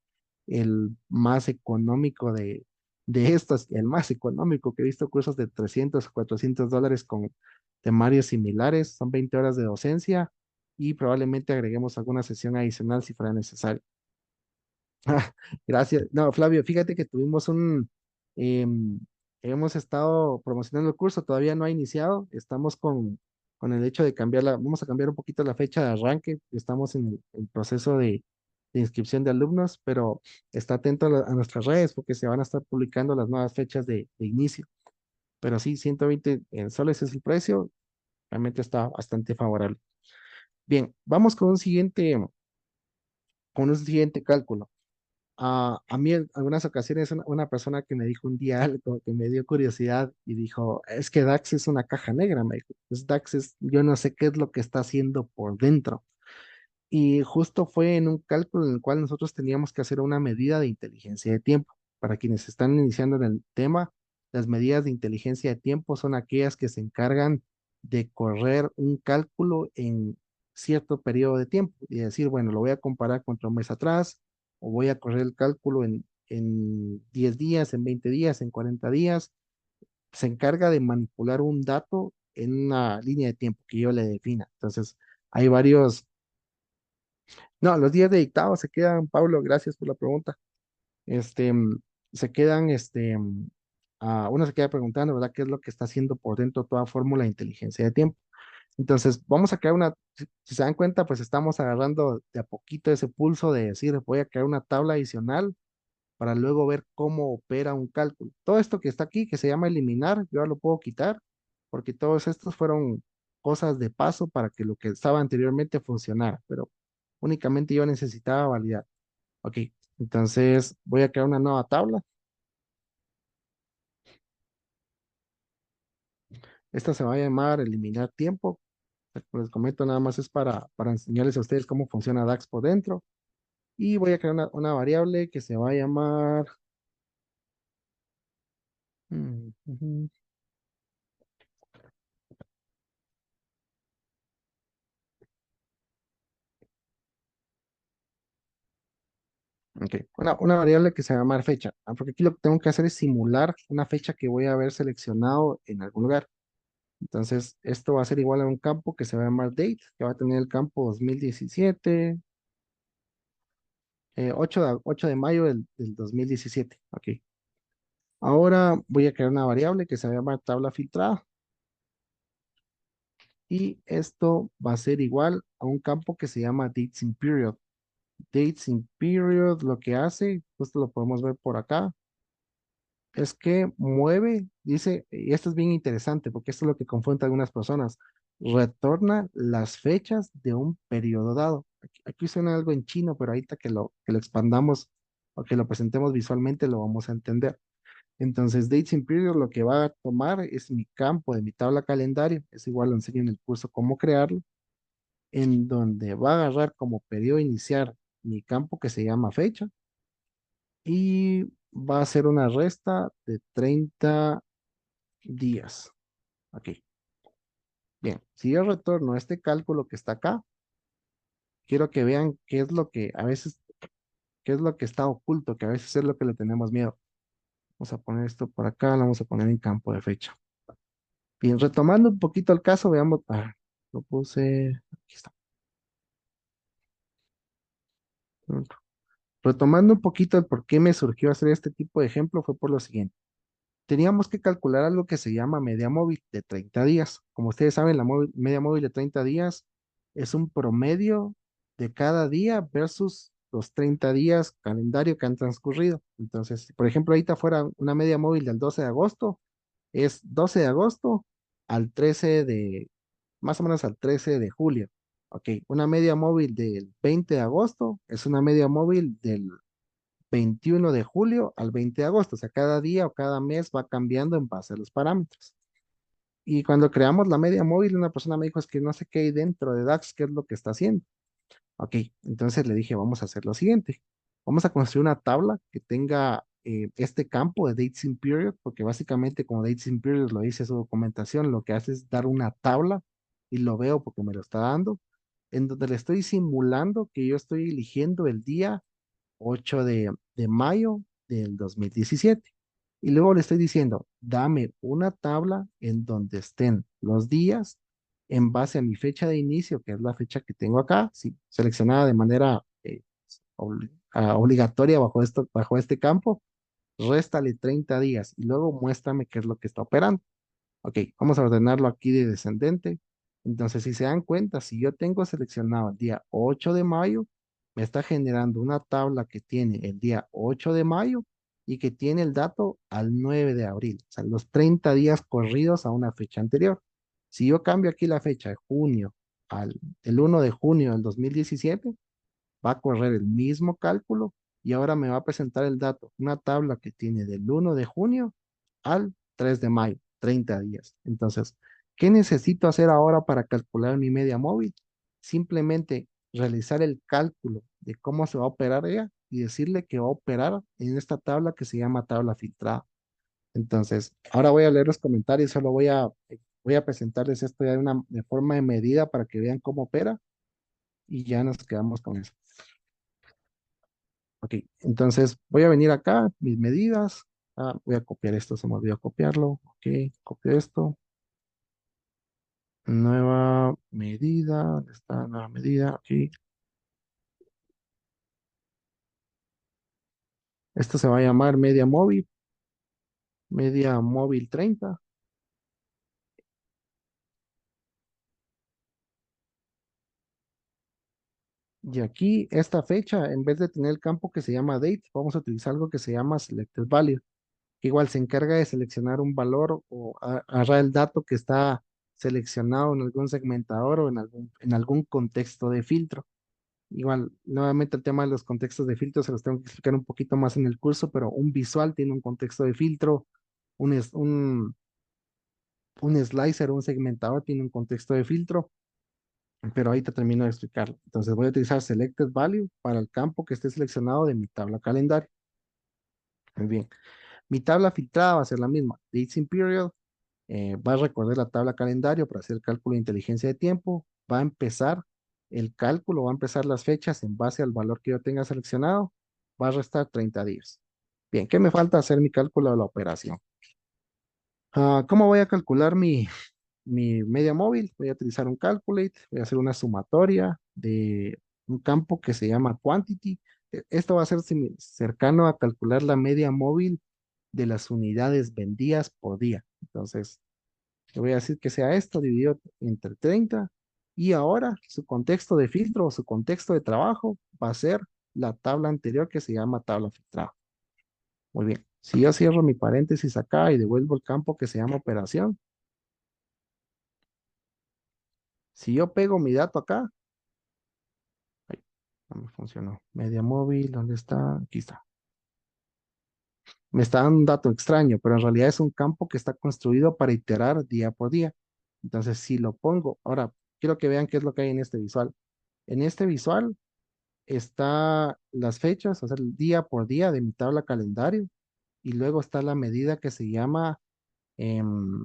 el más económico de estos, el más económico que he visto cursos de 300 $400 con temarios similares, son 20 horas de docencia y probablemente agreguemos alguna sesión adicional si fuera necesario. Gracias. No, Flavio, fíjate que em, hemos estado promocionando el curso, todavía no ha iniciado, estamos con el hecho de vamos a cambiar un poquito la fecha de arranque, estamos en el proceso de inscripción de alumnos, pero está atento a nuestras redes porque se van a estar publicando las nuevas fechas de inicio. Pero sí, 120 soles es el precio, realmente está bastante favorable. Bien, vamos con un siguiente cálculo. A mí en algunas ocasiones una persona que me dijo un día algo que me dio curiosidad y dijo, es que DAX es una caja negra, me dijo. DAX yo no sé qué es lo que está haciendo por dentro. Y justo fue en un cálculo en el cual nosotros teníamos que hacer una medida de inteligencia de tiempo. Para quienes están iniciando en el tema, las medidas de inteligencia de tiempo son aquellas que se encargan de correr un cálculo en cierto periodo de tiempo y decir, bueno, lo voy a comparar contra un mes atrás o voy a correr el cálculo en 10 días, en 20 días, en 40 días se encarga de manipular un dato en una línea de tiempo que yo le defina. Entonces, hay varios, no, los días de dictado se quedan, Pablo, gracias por la pregunta. Este, se quedan, uno se queda preguntando, ¿verdad? ¿Qué es lo que está haciendo por dentro toda fórmula de inteligencia de tiempo? Entonces, vamos a crear una, si se dan cuenta, pues estamos agarrando de a poquito ese pulso de decir, voy a crear una tabla adicional para luego ver cómo opera un cálculo. Todo esto que está aquí, que se llama eliminar, yo ya lo puedo quitar, porque todos estos fueron cosas de paso para que lo que estaba anteriormente funcionara, pero únicamente yo necesitaba validar. Ok, entonces voy a crear una nueva tabla. Esta se va a llamar eliminar tiempo. Les comento nada más es para enseñarles a ustedes cómo funciona DAX por dentro. Y voy a crear una variable que se va a llamar... ujú. Ok, una variable que se va a llamar fecha, porque aquí lo que tengo que hacer es simular una fecha que voy a haber seleccionado en algún lugar. Entonces, esto va a ser igual a un campo que se va a llamar date, que va a tener el campo 2017, 8 de mayo del 2017. Ok, ahora voy a crear una variable que se va a llamar tabla filtrada y esto va a ser igual a un campo que se llama dates in period. Dates in period lo que hace, esto lo podemos ver por acá, es que mueve, dice, y esto es bien interesante porque esto es lo que confunde a algunas personas, retorna las fechas de un periodo dado. Aquí suena algo en chino, pero ahorita que lo expandamos o que lo presentemos visualmente lo vamos a entender. Entonces, Dates in Period lo que va a tomar es mi campo de mi tabla calendario, es igual, lo enseño en el curso cómo crearlo, en donde va a agarrar como periodo iniciar mi campo que se llama fecha y va a hacer una resta de 30 días. Ok, bien. Si yo retorno a este cálculo que está acá, quiero que vean qué es lo que a veces, qué es lo que está oculto, que a veces es lo que le tenemos miedo. Vamos a poner esto por acá, lo vamos a poner en campo de fecha. Bien, retomando un poquito el caso, veamos, lo puse, aquí está. Retomando un poquito el por qué me surgió hacer este tipo de ejemplo, fue por lo siguiente. Teníamos que calcular algo que se llama media móvil de 30 días. Como ustedes saben, la media móvil de 30 días es un promedio de cada día versus los 30 días calendario que han transcurrido. Entonces, si por ejemplo, ahorita fuera una media móvil del 12 de agosto, es 12 de agosto al 13 de, más o menos al 13 de julio. Ok, una media móvil del 20 de agosto es una media móvil del 21 de julio al 20 de agosto. O sea, cada día o cada mes va cambiando en base a los parámetros. Y cuando creamos la media móvil, una persona me dijo, es que no sé qué hay dentro de DAX, qué es lo que está haciendo. Ok, entonces le dije, vamos a hacer lo siguiente. Vamos a construir una tabla que tenga este campo de dates in period, porque básicamente como dates in period lo dice su documentación, lo que hace es dar una tabla y lo veo porque me lo está dando, en donde le estoy simulando que yo estoy eligiendo el día 8 de mayo del 2017. Y luego le estoy diciendo, dame una tabla en donde estén los días en base a mi fecha de inicio, que es la fecha que tengo acá, sí, seleccionada de manera obligatoria bajo este campo, réstale 30 días y luego muéstrame qué es lo que está operando. Ok, vamos a ordenarlo aquí de descendente. Entonces, si se dan cuenta, si yo tengo seleccionado el día 8 de mayo, me está generando una tabla que tiene el día 8 de mayo y que tiene el dato al 9 de abril, o sea, los 30 días corridos a una fecha anterior. Si yo cambio aquí la fecha de junio el 1 de junio del 2017, va a correr el mismo cálculo y ahora me va a presentar el dato, una tabla que tiene del 1 de junio al 3 de mayo, 30 días. Entonces, ¿qué necesito hacer ahora para calcular mi media móvil? Simplemente realizar el cálculo de cómo se va a operar ella y decirle que va a operar en esta tabla que se llama tabla filtrada. Entonces, ahora voy a leer los comentarios, solo voy a presentarles esto ya de forma de medida para que vean cómo opera y ya nos quedamos con eso. Ok, entonces voy a venir acá, mis medidas. Ah, voy a copiar esto, se me olvidó copiarlo. Ok, copio esto. Nueva medida, ¿dónde está? Nueva medida, aquí. Esto se va a llamar media móvil 30. Y aquí, esta fecha, en vez de tener el campo que se llama date, vamos a utilizar algo que se llama selected value, que igual se encarga de seleccionar un valor o agarrar el dato que está seleccionado en algún segmentador o en algún contexto de filtro. Igual, nuevamente el tema de los contextos de filtro se los tengo que explicar un poquito más en el curso, pero un visual tiene un contexto de filtro, un slicer, un segmentador tiene un contexto de filtro, pero ahí te termino de explicarlo. Entonces voy a utilizar selected value para el campo que esté seleccionado de mi tabla calendario. Muy bien. Mi tabla filtrada va a ser la misma. Dates in period, va a recorrer la tabla calendario para hacer el cálculo de inteligencia de tiempo. Va a empezar el cálculo, va a empezar las fechas en base al valor que yo tenga seleccionado. Va a restar 30 días. Bien, ¿qué me falta hacer mi cálculo de la operación? ¿Cómo voy a calcular mi media móvil? Voy a utilizar un calculate, voy a hacer una sumatoria de un campo que se llama quantity. Esto va a ser cercano a calcular la media móvil de las unidades vendidas por día. Entonces, le voy a decir que sea esto dividido entre 30 y ahora su contexto de filtro o su contexto de trabajo va a ser la tabla anterior que se llama tabla filtrada. Muy bien. Si yo cierro mi paréntesis acá y devuelvo el campo que se llama operación, si yo pego mi dato acá, ay, no me funcionó. Media móvil, ¿dónde está? Aquí está. Me está dando un dato extraño, pero en realidad es un campo que está construido para iterar día por día. Entonces, si lo pongo, ahora quiero que vean qué es lo que hay en este visual. En este visual está las fechas, o sea, el día por día de mi tabla calendario, y luego está la medida que se llama em,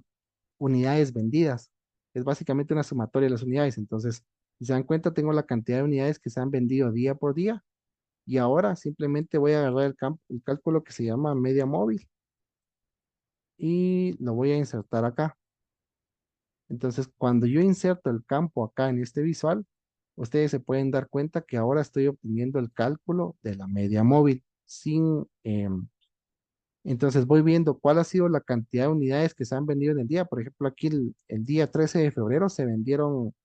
unidades vendidas. Es básicamente una sumatoria de las unidades. Entonces, si se dan cuenta, tengo la cantidad de unidades que se han vendido día por día, y ahora simplemente voy a agarrar el cálculo que se llama media móvil y lo voy a insertar acá. Entonces, cuando yo inserto el campo acá en este visual, ustedes se pueden dar cuenta que ahora estoy obteniendo el cálculo de la media móvil entonces voy viendo cuál ha sido la cantidad de unidades que se han vendido en el día. Por ejemplo, aquí el día 13 de febrero se vendieron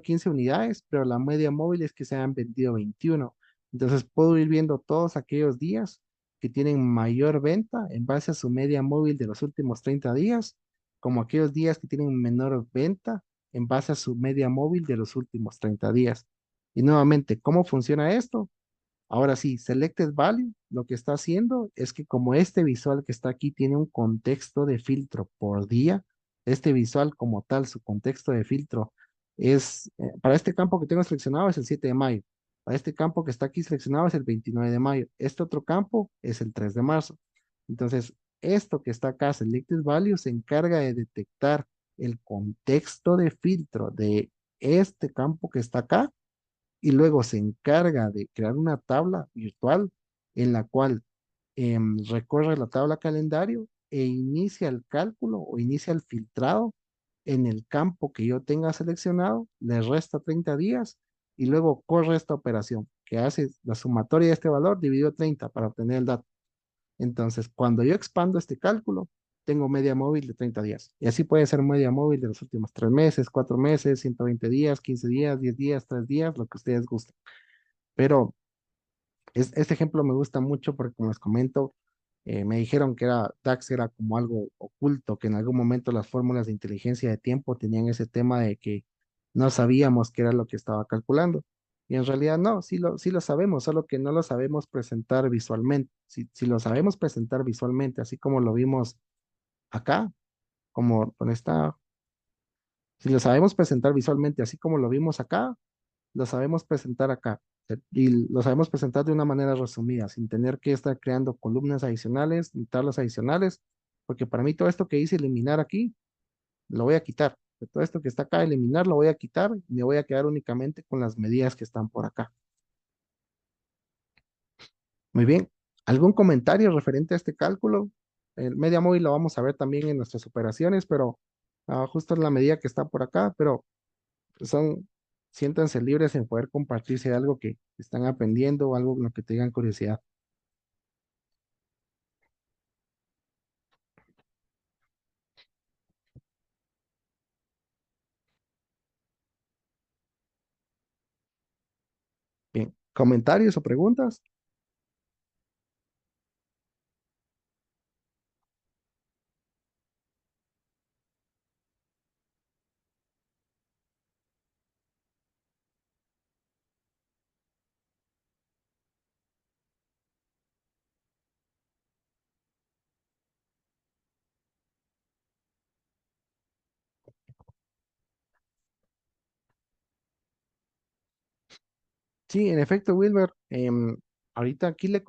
15 unidades, pero la media móvil es que se han vendido 21. Entonces puedo ir viendo todos aquellos días que tienen mayor venta en base a su media móvil de los últimos 30 días, como aquellos días que tienen menor venta en base a su media móvil de los últimos 30 días. Y nuevamente, ¿cómo funciona esto? Ahora sí, Selected Value lo que está haciendo es que como este visual que está aquí tiene un contexto de filtro por día, este visual como tal, su contexto de filtro para este campo que tengo seleccionado es el 7 de mayo, para este campo que está aquí seleccionado es el 29 de mayo, este otro campo es el 3 de marzo. Entonces, esto que está acá, Selected Value, se encarga de detectar el contexto de filtro de este campo que está acá y luego se encarga de crear una tabla virtual en la cual recorre la tabla calendario e inicia el cálculo o inicia el filtrado en el campo que yo tenga seleccionado, le resta 30 días y luego corre esta operación que hace la sumatoria de este valor dividido 30 para obtener el dato. Entonces, cuando yo expando este cálculo, tengo media móvil de 30 días. Y así puede ser media móvil de los últimos 3 meses, 4 meses, 120 días, 15 días, 10 días, 3 días, lo que ustedes gusten. Pero este ejemplo me gusta mucho porque, como les comento, me dijeron que DAX era como algo oculto, que en algún momento las fórmulas de inteligencia de tiempo tenían ese tema de que no sabíamos qué era lo que estaba calculando. Y en realidad no, sí lo sabemos, solo que no lo sabemos presentar visualmente. Si lo sabemos presentar visualmente, así como lo vimos acá, como con esta, si lo sabemos presentar visualmente, así como lo vimos acá, lo sabemos presentar acá. Y lo sabemos presentar de una manera resumida, sin tener que estar creando columnas adicionales ni tablas adicionales, porque para mí todo esto que hice eliminar aquí, lo voy a quitar. De todo esto que está acá, eliminar, lo voy a quitar y me voy a quedar únicamente con las medidas que están por acá. Muy bien. ¿Algún comentario referente a este cálculo? El media móvil lo vamos a ver también en nuestras operaciones, pero justo en la medida que está por acá, pero son, siéntanse libres en poder compartirse algo que están aprendiendo o algo en lo que tengan curiosidad. Bien, ¿comentarios o preguntas? Sí, en efecto, Wilmer, ahorita aquí le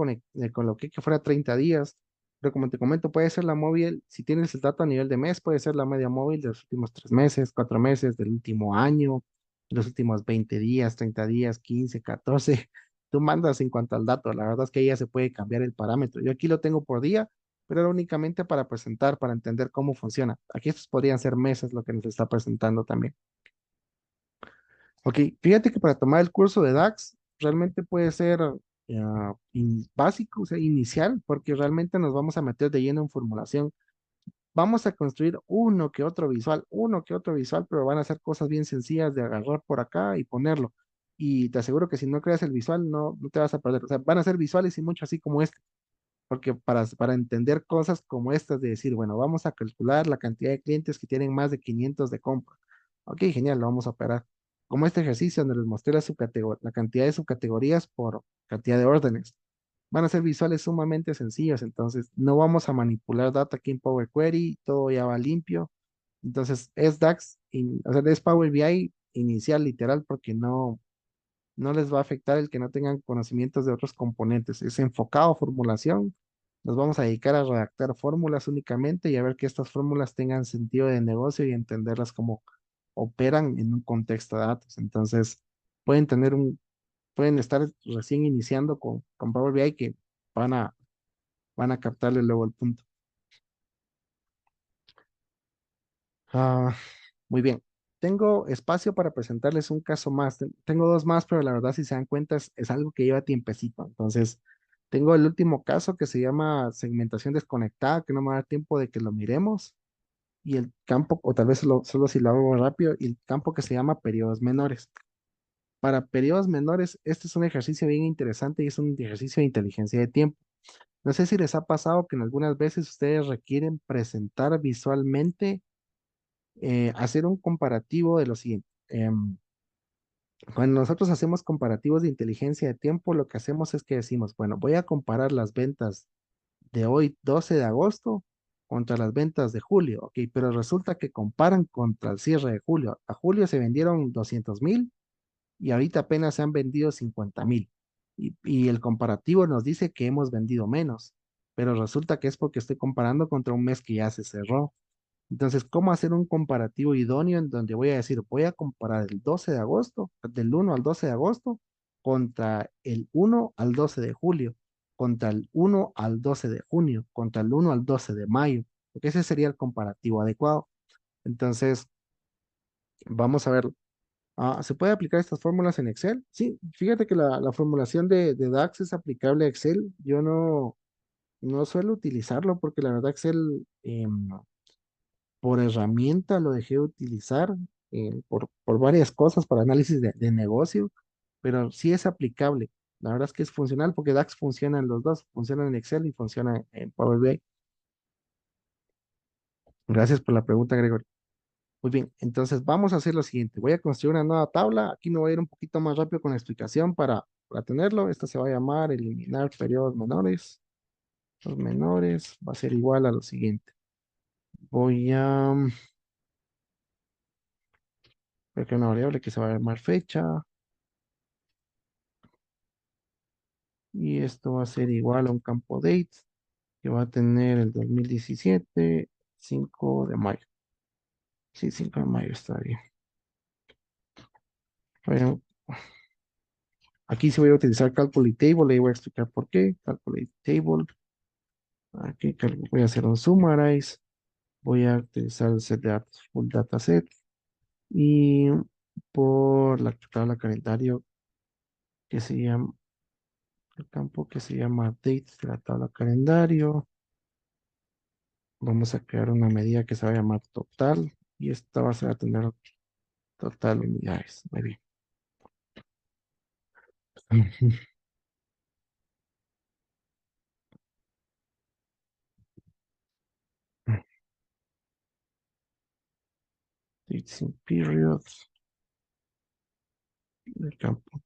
coloqué que fuera 30 días, pero como te comento, puede ser la móvil, si tienes el dato a nivel de mes, puede ser la media móvil de los últimos 3 meses, 4 meses, del último año, de los últimos 20 días, 30 días, 15, 14. Tú mandas en cuanto al dato, la verdad es que ahí ya se puede cambiar el parámetro. Yo aquí lo tengo por día, pero era únicamente para presentar, para entender cómo funciona. Aquí estos podrían ser meses lo que nos está presentando también. Ok, fíjate que para tomar el curso de DAX realmente puede ser básico, o sea, inicial, porque realmente nos vamos a meter de lleno en formulación. Vamos a construir uno que otro visual, pero van a ser cosas bien sencillas de agarrar por acá y ponerlo. Y te aseguro que si no creas el visual, no te vas a perder. O sea, van a ser visuales y mucho así como este, porque para entender cosas como estas de decir, bueno, vamos a calcular la cantidad de clientes que tienen más de 500 de compra. Ok, genial, lo vamos a operar. Como este ejercicio donde les mostré la cantidad de subcategorías por cantidad de órdenes. Van a ser visuales sumamente sencillos, entonces no vamos a manipular data aquí en Power Query, todo ya va limpio. Entonces es DAX, o sea, es Power BI inicial, literal, porque no les va a afectar el que no tengan conocimientos de otros componentes. Es enfocado a formulación. Nos vamos a dedicar a redactar fórmulas únicamente y a ver que estas fórmulas tengan sentido de negocio y entenderlas como operan en un contexto de datos. Entonces, pueden tener pueden estar recién iniciando con Power BI que van a, van a captarle luego el punto. Ah, muy bien. Tengo espacio para presentarles un caso más. Tengo dos más, pero la verdad, si se dan cuenta, es algo que lleva tiempecito. Entonces, tengo el último caso que se llama segmentación desconectada, que no me va a dar tiempo de que lo miremos. Y el campo, o tal vez solo si lo hago rápido, y el campo que se llama periodos menores. Para periodos menores, este es un ejercicio bien interesante y es un ejercicio de inteligencia de tiempo. No sé si les ha pasado que en algunas veces ustedes requieren presentar visualmente, hacer un comparativo de lo siguiente. Cuando nosotros hacemos comparativos de inteligencia de tiempo, lo que hacemos es que decimos, bueno, voy a comparar las ventas de hoy, 12 de agosto, contra las ventas de julio, ok, pero resulta que comparan contra el cierre de julio. A julio se vendieron 200,000 y ahorita apenas se han vendido 50,000. Y el comparativo nos dice que hemos vendido menos, pero resulta que es porque estoy comparando contra un mes que ya se cerró. Entonces, ¿cómo hacer un comparativo idóneo en donde voy a decir, voy a comparar el 12 de agosto, del 1 al 12 de agosto, contra el 1 al 12 de julio, contra el 1 al 12 de junio, contra el 1 al 12 de mayo? Porque ese sería el comparativo adecuado. Entonces, vamos a ver. ¿Se puede aplicar estas fórmulas en Excel? Sí, fíjate que la formulación de DAX es aplicable a Excel. Yo no suelo utilizarlo porque la verdad Excel, por herramienta lo dejé de utilizar, por varias cosas, para análisis de negocio, pero sí es aplicable. La verdad es que es funcional porque DAX funciona en los dos, funciona en Excel y funciona en Power BI. Gracias por la pregunta, Gregory. Muy bien, entonces vamos a hacer lo siguiente. Voy a construir una nueva tabla. Aquí me voy a ir un poquito más rápido con la explicación para tenerlo. Esta se va a llamar eliminar periodos menores. Los menores va a ser igual a lo siguiente. Voy a ver que una variable que se va a llamar fecha. Y esto va a ser igual a un campo date que va a tener el 2017, 5 de mayo. Sí, 5 de mayo está bien. Bueno, Aquí sí voy a utilizar Calculate Table, y voy a explicar por qué. Calculate Table. Aquí voy a hacer un summarize. Voy a utilizar el set de datos full dataset. Y por la tabla calendario que se llama, el campo que se llama date de la tabla calendario. Vamos a crear una medida que se va a llamar total. Y esta va a ser a tener total unidades. Muy bien. Dates in periods. El campo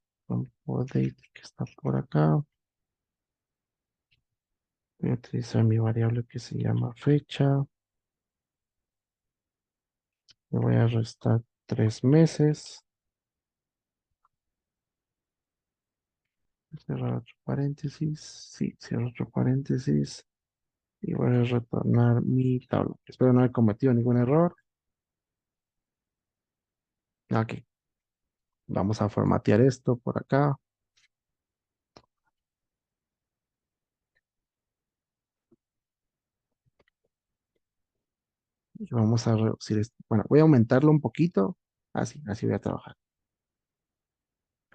date que está por acá. Voy a utilizar mi variable que se llama fecha. Le voy a restar 3 meses. Cerrar otro paréntesis. Sí, cierro otro paréntesis. Y voy a retornar mi tabla. Espero no haber cometido ningún error. Ok, vamos a formatear esto por acá. Y vamos a reducir esto. Bueno, voy a aumentarlo un poquito. Así voy a trabajar.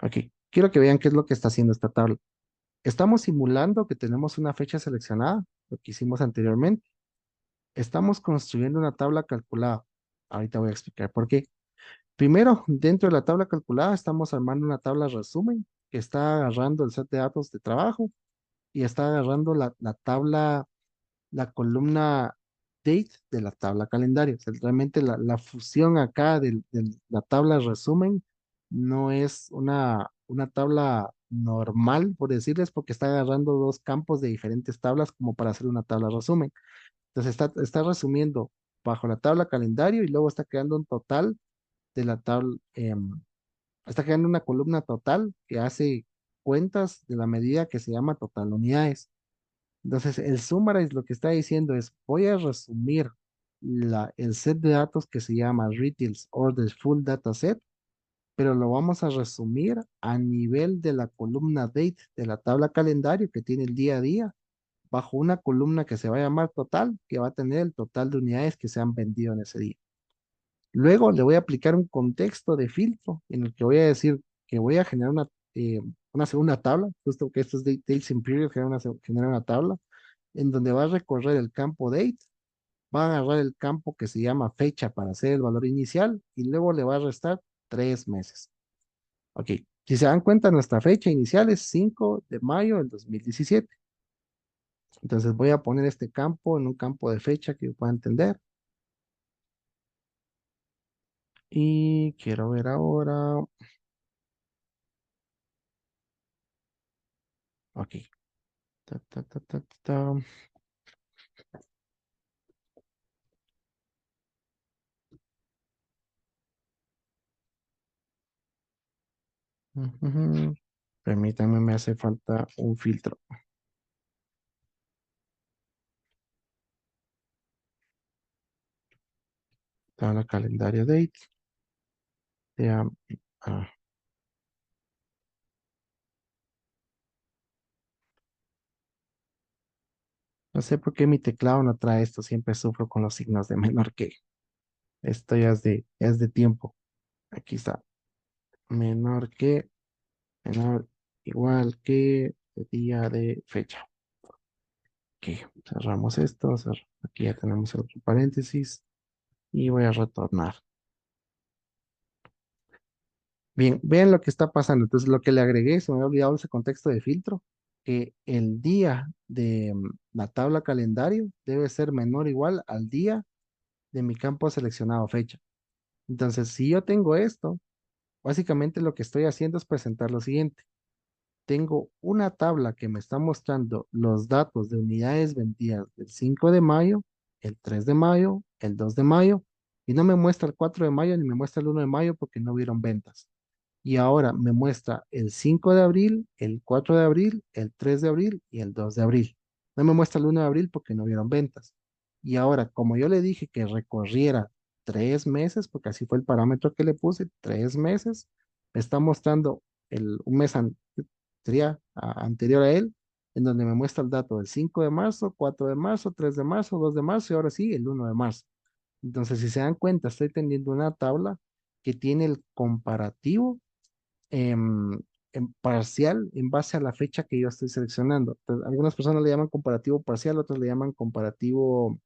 Ok, quiero que vean qué es lo que está haciendo esta tabla. Estamos simulando que tenemos una fecha seleccionada, lo que hicimos anteriormente. Estamos construyendo una tabla calculada. Ahorita voy a explicar por qué. Primero, dentro de la tabla calculada, estamos armando una tabla resumen que está agarrando el set de datos de trabajo y está agarrando la tabla, la columna date de la tabla calendario. O sea, realmente la fusión acá de la tabla resumen no es una tabla normal, por decirles, porque está agarrando dos campos de diferentes tablas como para hacer una tabla resumen. Entonces está resumiendo bajo la tabla calendario y luego está creando un total de la tabla, está creando una columna total que hace cuentas de la medida que se llama total unidades. Entonces, el summarize lo que está diciendo es, voy a resumir el set de datos que se llama Retails Orders Full Data Set, pero lo vamos a resumir a nivel de la columna date de la tabla calendario que tiene el día a día, bajo una columna que se va a llamar total, que va a tener el total de unidades que se han vendido en ese día. Luego le voy a aplicar un contexto de filtro en el que voy a decir que voy a generar una segunda tabla, justo que esto es dates in period, genera una tabla en donde va a recorrer el campo date, va a agarrar el campo que se llama fecha para hacer el valor inicial y luego le va a restar 3 meses. Ok, si se dan cuenta, nuestra fecha inicial es 5 de mayo del 2017. Entonces voy a poner este campo en un campo de fecha que yo pueda entender. Y quiero ver ahora. Ok. Ta, ta, ta, ta, ta, ta. Ujú. Permítanme, me hace falta un filtro. Tabla calendario date. Ya, ah, no sé por qué mi teclado no trae esto. Siempre sufro con los signos de menor que. Esto ya es de tiempo. Aquí está. Menor que, menor, igual que el día de fecha. Ok, cerramos esto. Aquí ya tenemos el otro paréntesis. Y voy a retornar. Bien, vean lo que está pasando. Entonces, lo que le agregué, se me había olvidado ese contexto de filtro, que el día de la tabla calendario debe ser menor o igual al día de mi campo seleccionado fecha. Entonces, si yo tengo esto, básicamente lo que estoy haciendo es presentar lo siguiente. Tengo una tabla que me está mostrando los datos de unidades vendidas del 5 de mayo, el 3 de mayo, el 2 de mayo, y no me muestra el 4 de mayo ni me muestra el 1 de mayo porque no hubieron ventas. Y ahora me muestra el 5 de abril, el 4 de abril, el 3 de abril y el 2 de abril. No me muestra el 1 de abril porque no hubieron ventas. Y ahora, como yo le dije que recorriera 3 meses, porque así fue el parámetro que le puse, 3 meses, me está mostrando un mes antes. anterior a él, en donde me muestra el dato del 5 de marzo, 4 de marzo, 3 de marzo, 2 de marzo y ahora sí, el 1 de marzo. Entonces, si se dan cuenta, estoy teniendo una tabla que tiene el comparativo em, en parcial en base a la fecha que yo estoy seleccionando. Entonces, algunas personas le llaman comparativo parcial, otros le llaman comparativo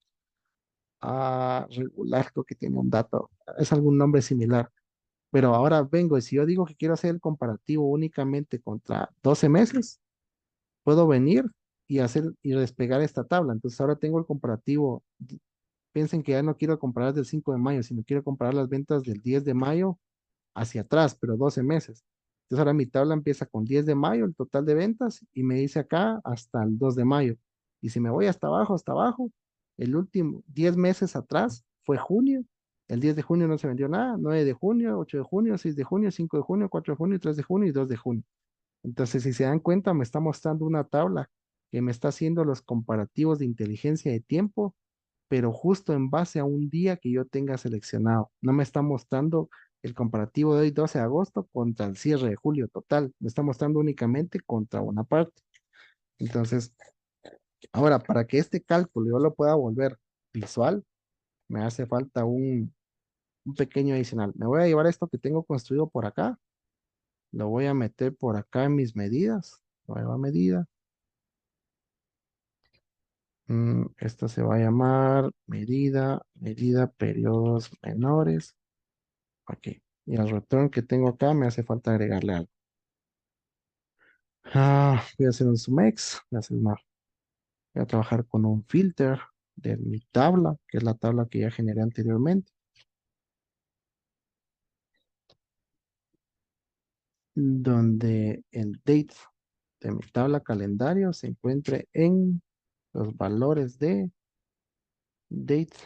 regular, creo que tiene un dato, es algún nombre similar. Pero ahora vengo y si yo digo que quiero hacer el comparativo únicamente contra 12 meses, puedo venir y hacer y despegar esta tabla. Entonces ahora tengo el comparativo. Piensen que ya no quiero comparar del 5 de mayo, sino quiero comparar las ventas del 10 de mayo hacia atrás, pero 12 meses. Entonces ahora mi tabla empieza con 10 de mayo, el total de ventas, y me dice acá hasta el 2 de mayo. Y si me voy hasta abajo, el último 10 meses atrás fue junio. El 10 de junio no se vendió nada, 9 de junio, 8 de junio, 6 de junio, 5 de junio, 4 de junio, 3 de junio y 2 de junio. Entonces, si se dan cuenta, me está mostrando una tabla que me está haciendo los comparativos de inteligencia de tiempo, pero justo en base a un día que yo tenga seleccionado. No me está mostrando el comparativo de hoy, 12 de agosto, contra el cierre de julio total. Me está mostrando únicamente contra una parte. Entonces, ahora, para que este cálculo yo lo pueda volver visual, me hace falta un pequeño adicional. Me voy a llevar esto que tengo construido por acá, lo voy a meter por acá en mis medidas, nueva medida. Esta se va a llamar medida periodos menores. Aquí. Y al return que tengo acá me hace falta agregarle algo. Voy a hacer un sumex, voy a trabajar con un filter de mi tabla, que es la tabla que ya generé anteriormente, donde el date de mi tabla calendario se encuentre en los valores de date.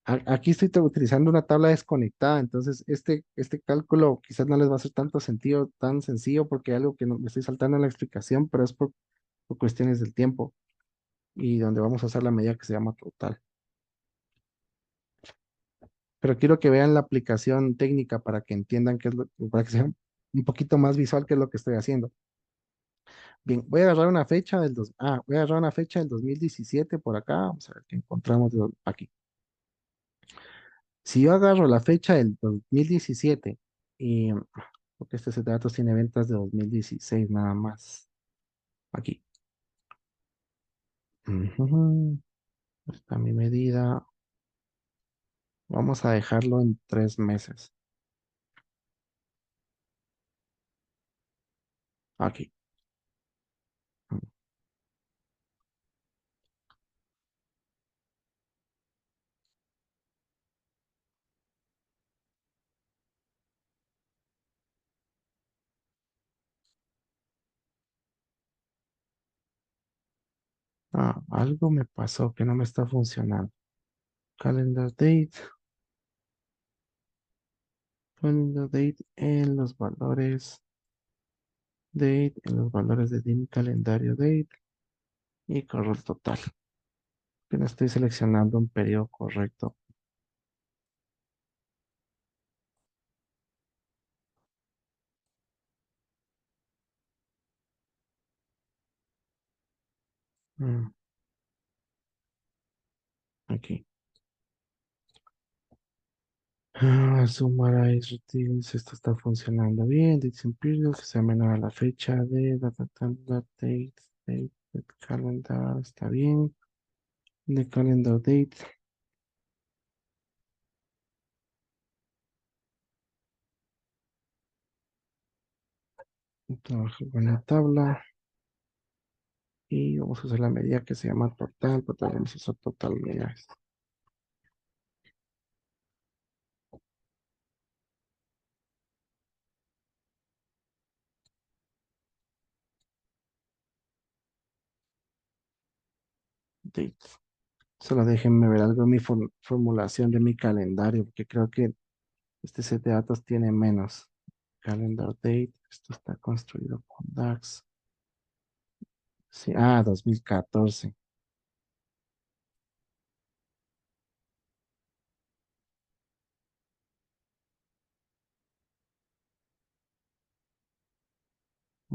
Aquí estoy utilizando una tabla desconectada, entonces este cálculo quizás no les va a hacer tanto sentido, tan sencillo, porque hay algo que no, me estoy saltando en la explicación, pero es por cuestiones del tiempo y donde vamos a hacer la medida que se llama total. Pero quiero que vean la aplicación técnica para que entiendan qué es para que sea un poquito más visual qué es lo que estoy haciendo. Bien, voy a agarrar una fecha del 2017 por acá, vamos a ver qué encontramos aquí. Si yo agarro la fecha del 2017 y porque este set de datos tiene ventas de 2016 nada más. Aquí. Ujú, está mi medida. Vamos a dejarlo en 3 meses. Aquí. Algo me pasó que no me está funcionando. Calendar date, calendar date en los valores de dim calendario date y corro el total. Que no estoy seleccionando un periodo correcto. Mm, aquí. Summarize routines, esto está funcionando bien. Dates and periods, que sea menor a la fecha de date, calendar, está bien. De calendar date, trabajo con la tabla y vamos a usar la medida que se llama total, total, vamos a usar total medidas. Date. Solo déjenme ver algo en mi formulación de mi calendario, porque creo que este set de datos tiene menos. Calendar date, esto está construido con DAX. Sí, 2014.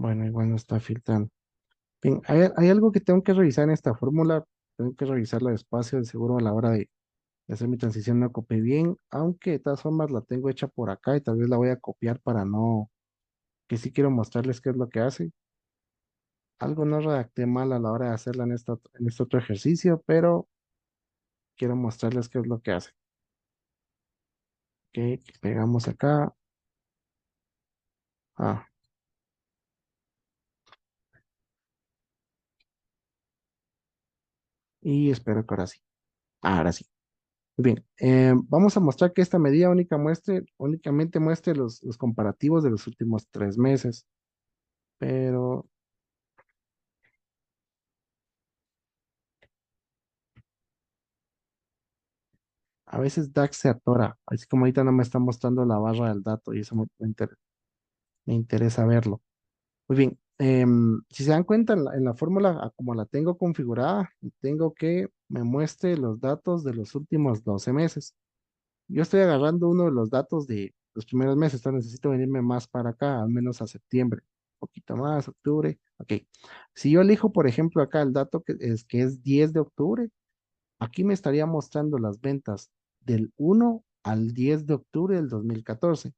Bueno, igual no está filtrando. Bien, hay algo que tengo que revisar en esta fórmula. Tengo que revisarla despacio, de seguro a la hora de hacer mi transición no copié bien, aunque de todas formas la tengo hecha por acá y tal vez la voy a copiar para no, que sí quiero mostrarles qué es lo que hace. Algo no redacté mal a la hora de hacerla en este otro ejercicio, pero quiero mostrarles qué es lo que hace. Ok, pegamos acá. Ah, y espero que ahora sí. Ahora sí. Muy bien, vamos a mostrar que esta medida únicamente muestre los comparativos de los últimos 3 meses, pero a veces DAX se atora, así como ahorita no me está mostrando la barra del dato y eso me interesa verlo. Muy bien, si se dan cuenta en la fórmula como la tengo configurada, tengo que me muestre los datos de los últimos 12 meses. Yo estoy agarrando uno de los datos de los primeros meses, entonces necesito venirme más para acá, al menos a septiembre, un poquito más, octubre. Ok. Si yo elijo, por ejemplo, acá el dato que es 10 de octubre, aquí me estaría mostrando las ventas del 1 al 10 de octubre del 2014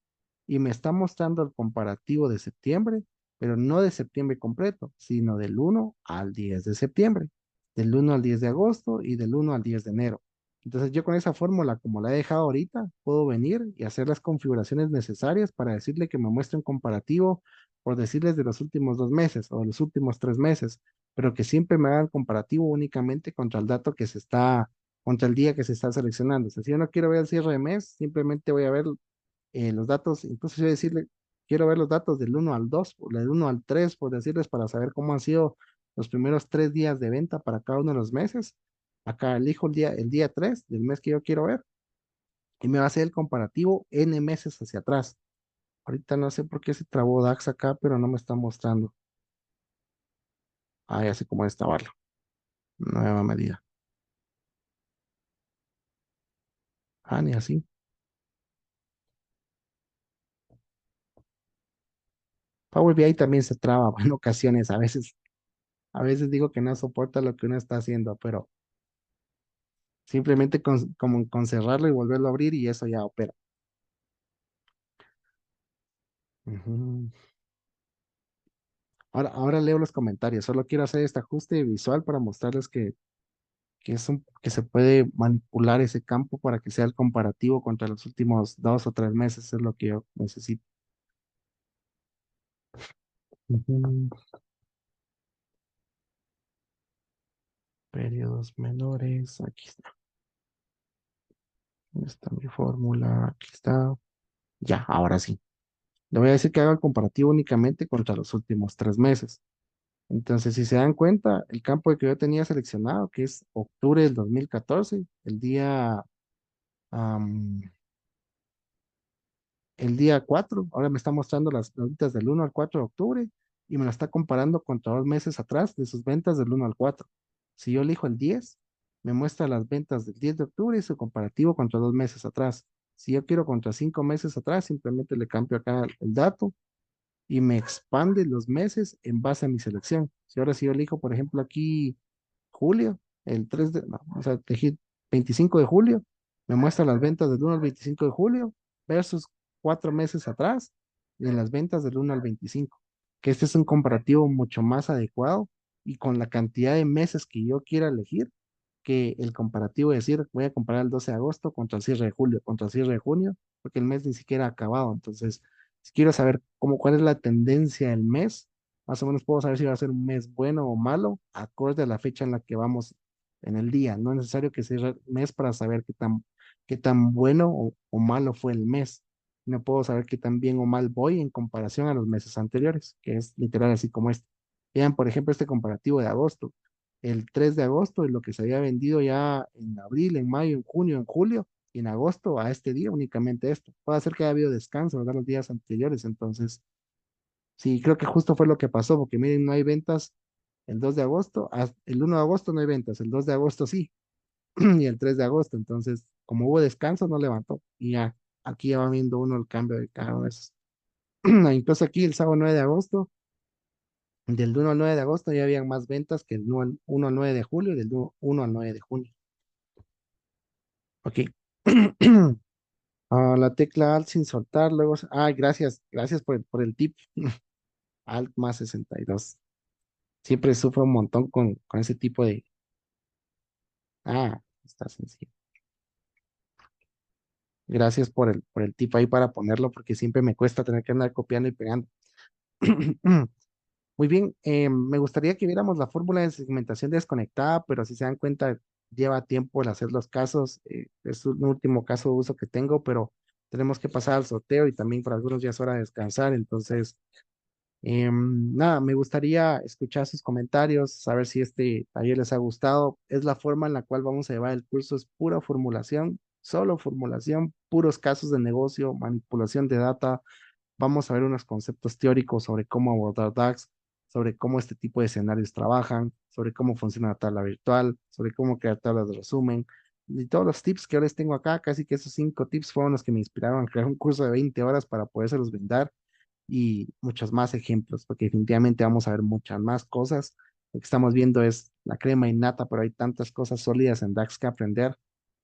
y me está mostrando el comparativo de septiembre, pero no de septiembre completo, sino del 1 al 10 de septiembre, del 1 al 10 de agosto y del 1 al 10 de enero. Entonces yo con esa fórmula, como la he dejado ahorita, puedo venir y hacer las configuraciones necesarias para decirle que me muestre un comparativo, por decirles de los últimos 2 meses o de los últimos 3 meses, pero que siempre me haga el comparativo únicamente contra el dato que se está, contra el día que se está seleccionando. O sea, si yo no quiero ver el cierre de mes, simplemente voy a ver los datos, incluso yo decirle, quiero ver los datos del 1 al 2, o del 1 al 3, por decirles, para saber cómo han sido los primeros 3 días de venta para cada uno de los meses. Acá elijo el día 3 del mes que yo quiero ver y me va a hacer el comparativo N meses hacia atrás. Ahorita no sé por qué se trabó DAX acá, pero no me está mostrando. Ah, ya sé cómo destabarlo. Nueva medida. Ah, ni así. Power BI también se traba en ocasiones. A veces digo que no soporta lo que uno está haciendo, pero simplemente como con cerrarlo y volverlo a abrir y eso ya opera. Ujú. Ahora leo los comentarios. Solo quiero hacer este ajuste visual para mostrarles que se puede manipular ese campo para que sea el comparativo contra los últimos 2 o 3 meses. Es lo que yo necesito. Ujú. Periodos menores. Aquí está. ¿Dónde está mi fórmula? Aquí está. Ya, ahora sí. Le voy a decir que haga el comparativo únicamente contra los últimos 3 meses. Entonces, si se dan cuenta, el campo que yo tenía seleccionado, que es octubre del 2014, am, el día 4, ahora me está mostrando las ventas del 1 al 4 de octubre y me lo está comparando contra 2 meses atrás de sus ventas del 1 al 4. Si yo elijo el 10, me muestra las ventas del 10 de octubre y su comparativo contra 2 meses atrás. Si yo quiero contra 5 meses atrás, simplemente le cambio acá el dato y me expande los meses en base a mi selección. Si yo elijo, por ejemplo, aquí julio, el 3 de, no, o sea, elegí 25 de julio, me muestra las ventas del 1 al 25 de julio versus 4 meses atrás y en las ventas del 1 al 25, que este es un comparativo mucho más adecuado y con la cantidad de meses que yo quiera elegir que el comparativo es decir, voy a comparar el 12 de agosto contra el cierre de julio, contra el cierre de junio, porque el mes ni siquiera ha acabado. Entonces, si quiero saber cuál es la tendencia del mes, más o menos puedo saber si va a ser un mes bueno o malo, acorde a la fecha en la que vamos en el día. No es necesario que sea el mes para saber qué tan bueno o malo fue el mes. No puedo saber qué tan bien o mal voy en comparación a los meses anteriores, que es literal así como este. Vean, por ejemplo, este comparativo de agosto. El 3 de agosto es lo que se había vendido ya en abril, en mayo, en junio, en julio, y en agosto a este día únicamente esto. Puede ser que haya habido descanso, ¿verdad? Los días anteriores. Entonces, sí, creo que justo fue lo que pasó, porque miren, no hay ventas el 2 de agosto, el 1 de agosto no hay ventas, el 2 de agosto sí, y el 3 de agosto. Entonces, como hubo descanso, no levantó. Y ya, aquí ya va viendo uno el cambio de cada uno de esos. Incluso aquí el sábado 9 de agosto. Del 1 al 9 de agosto ya habían más ventas que el 1 al 9 de julio y del 1 al 9 de junio. Ok. La tecla Alt sin soltar, luego. Gracias, gracias por el tip. Alt más 62. Siempre sufro un montón con ese tipo de. Está sencillo. Gracias por el tip ahí para ponerlo, porque siempre me cuesta tener que andar copiando y pegando. Muy bien, me gustaría que viéramos la fórmula de segmentación desconectada, pero si se dan cuenta, lleva tiempo el hacer los casos. Es un último caso de uso que tengo, pero tenemos que pasar al sorteo y también por algunos días es hora de descansar. Entonces, nada, me gustaría escuchar sus comentarios, saber si este taller les ha gustado. Es la forma en la cual vamos a llevar el curso, es pura formulación, solo formulación, puros casos de negocio, manipulación de data. Vamos a ver unos conceptos teóricos sobre cómo abordar DAX, sobre cómo este tipo de escenarios trabajan, sobre cómo funciona la tabla virtual, sobre cómo crear tablas de resumen. Y todos los tips que ahora les tengo acá, casi que esos 5 tips fueron los que me inspiraron a crear un curso de 20 horas para podérselos brindar y muchos más ejemplos, porque definitivamente vamos a ver muchas más cosas. Lo que estamos viendo es la crema innata, pero hay tantas cosas sólidas en DAX que aprender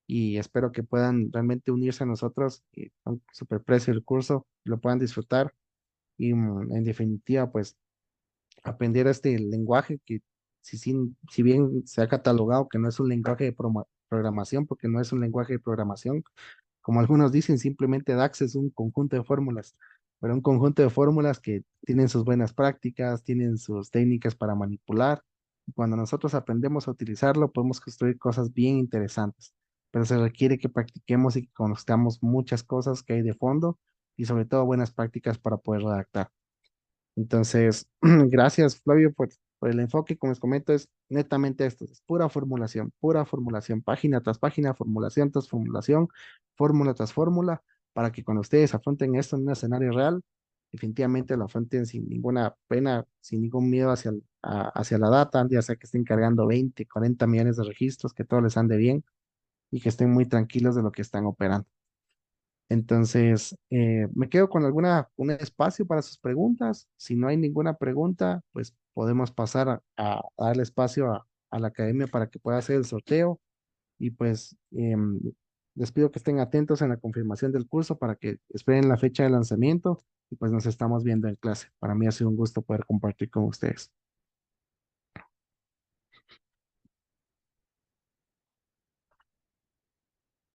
y espero que puedan realmente unirse a nosotros a un super precio el curso, lo puedan disfrutar y en definitiva, pues aprender este lenguaje que si bien se ha catalogado que no es un lenguaje de programación, porque no es un lenguaje de programación, como algunos dicen, simplemente DAX es un conjunto de fórmulas, pero un conjunto de fórmulas que tienen sus buenas prácticas, tienen sus técnicas para manipular. Y cuando nosotros aprendemos a utilizarlo, podemos construir cosas bien interesantes, pero se requiere que practiquemos y que conozcamos muchas cosas que hay de fondo y sobre todo buenas prácticas para poder redactar. Entonces, gracias Flavio por el enfoque. Como les comento, es netamente esto, es pura formulación, página tras página, formulación tras formulación, fórmula tras fórmula, para que cuando ustedes afronten esto en un escenario real, definitivamente lo afronten sin ninguna pena, sin ningún miedo hacia la data, ya sea que estén cargando 20, 40 millones de registros, que todo les ande bien y que estén muy tranquilos de lo que están operando. Entonces, me quedo con un espacio para sus preguntas. Si no hay ninguna pregunta, pues podemos pasar a darle espacio a la academia para que pueda hacer el sorteo. Y pues les pido que estén atentos en la confirmación del curso para que esperen la fecha de lanzamiento y pues nos estamos viendo en clase. Para mí ha sido un gusto poder compartir con ustedes.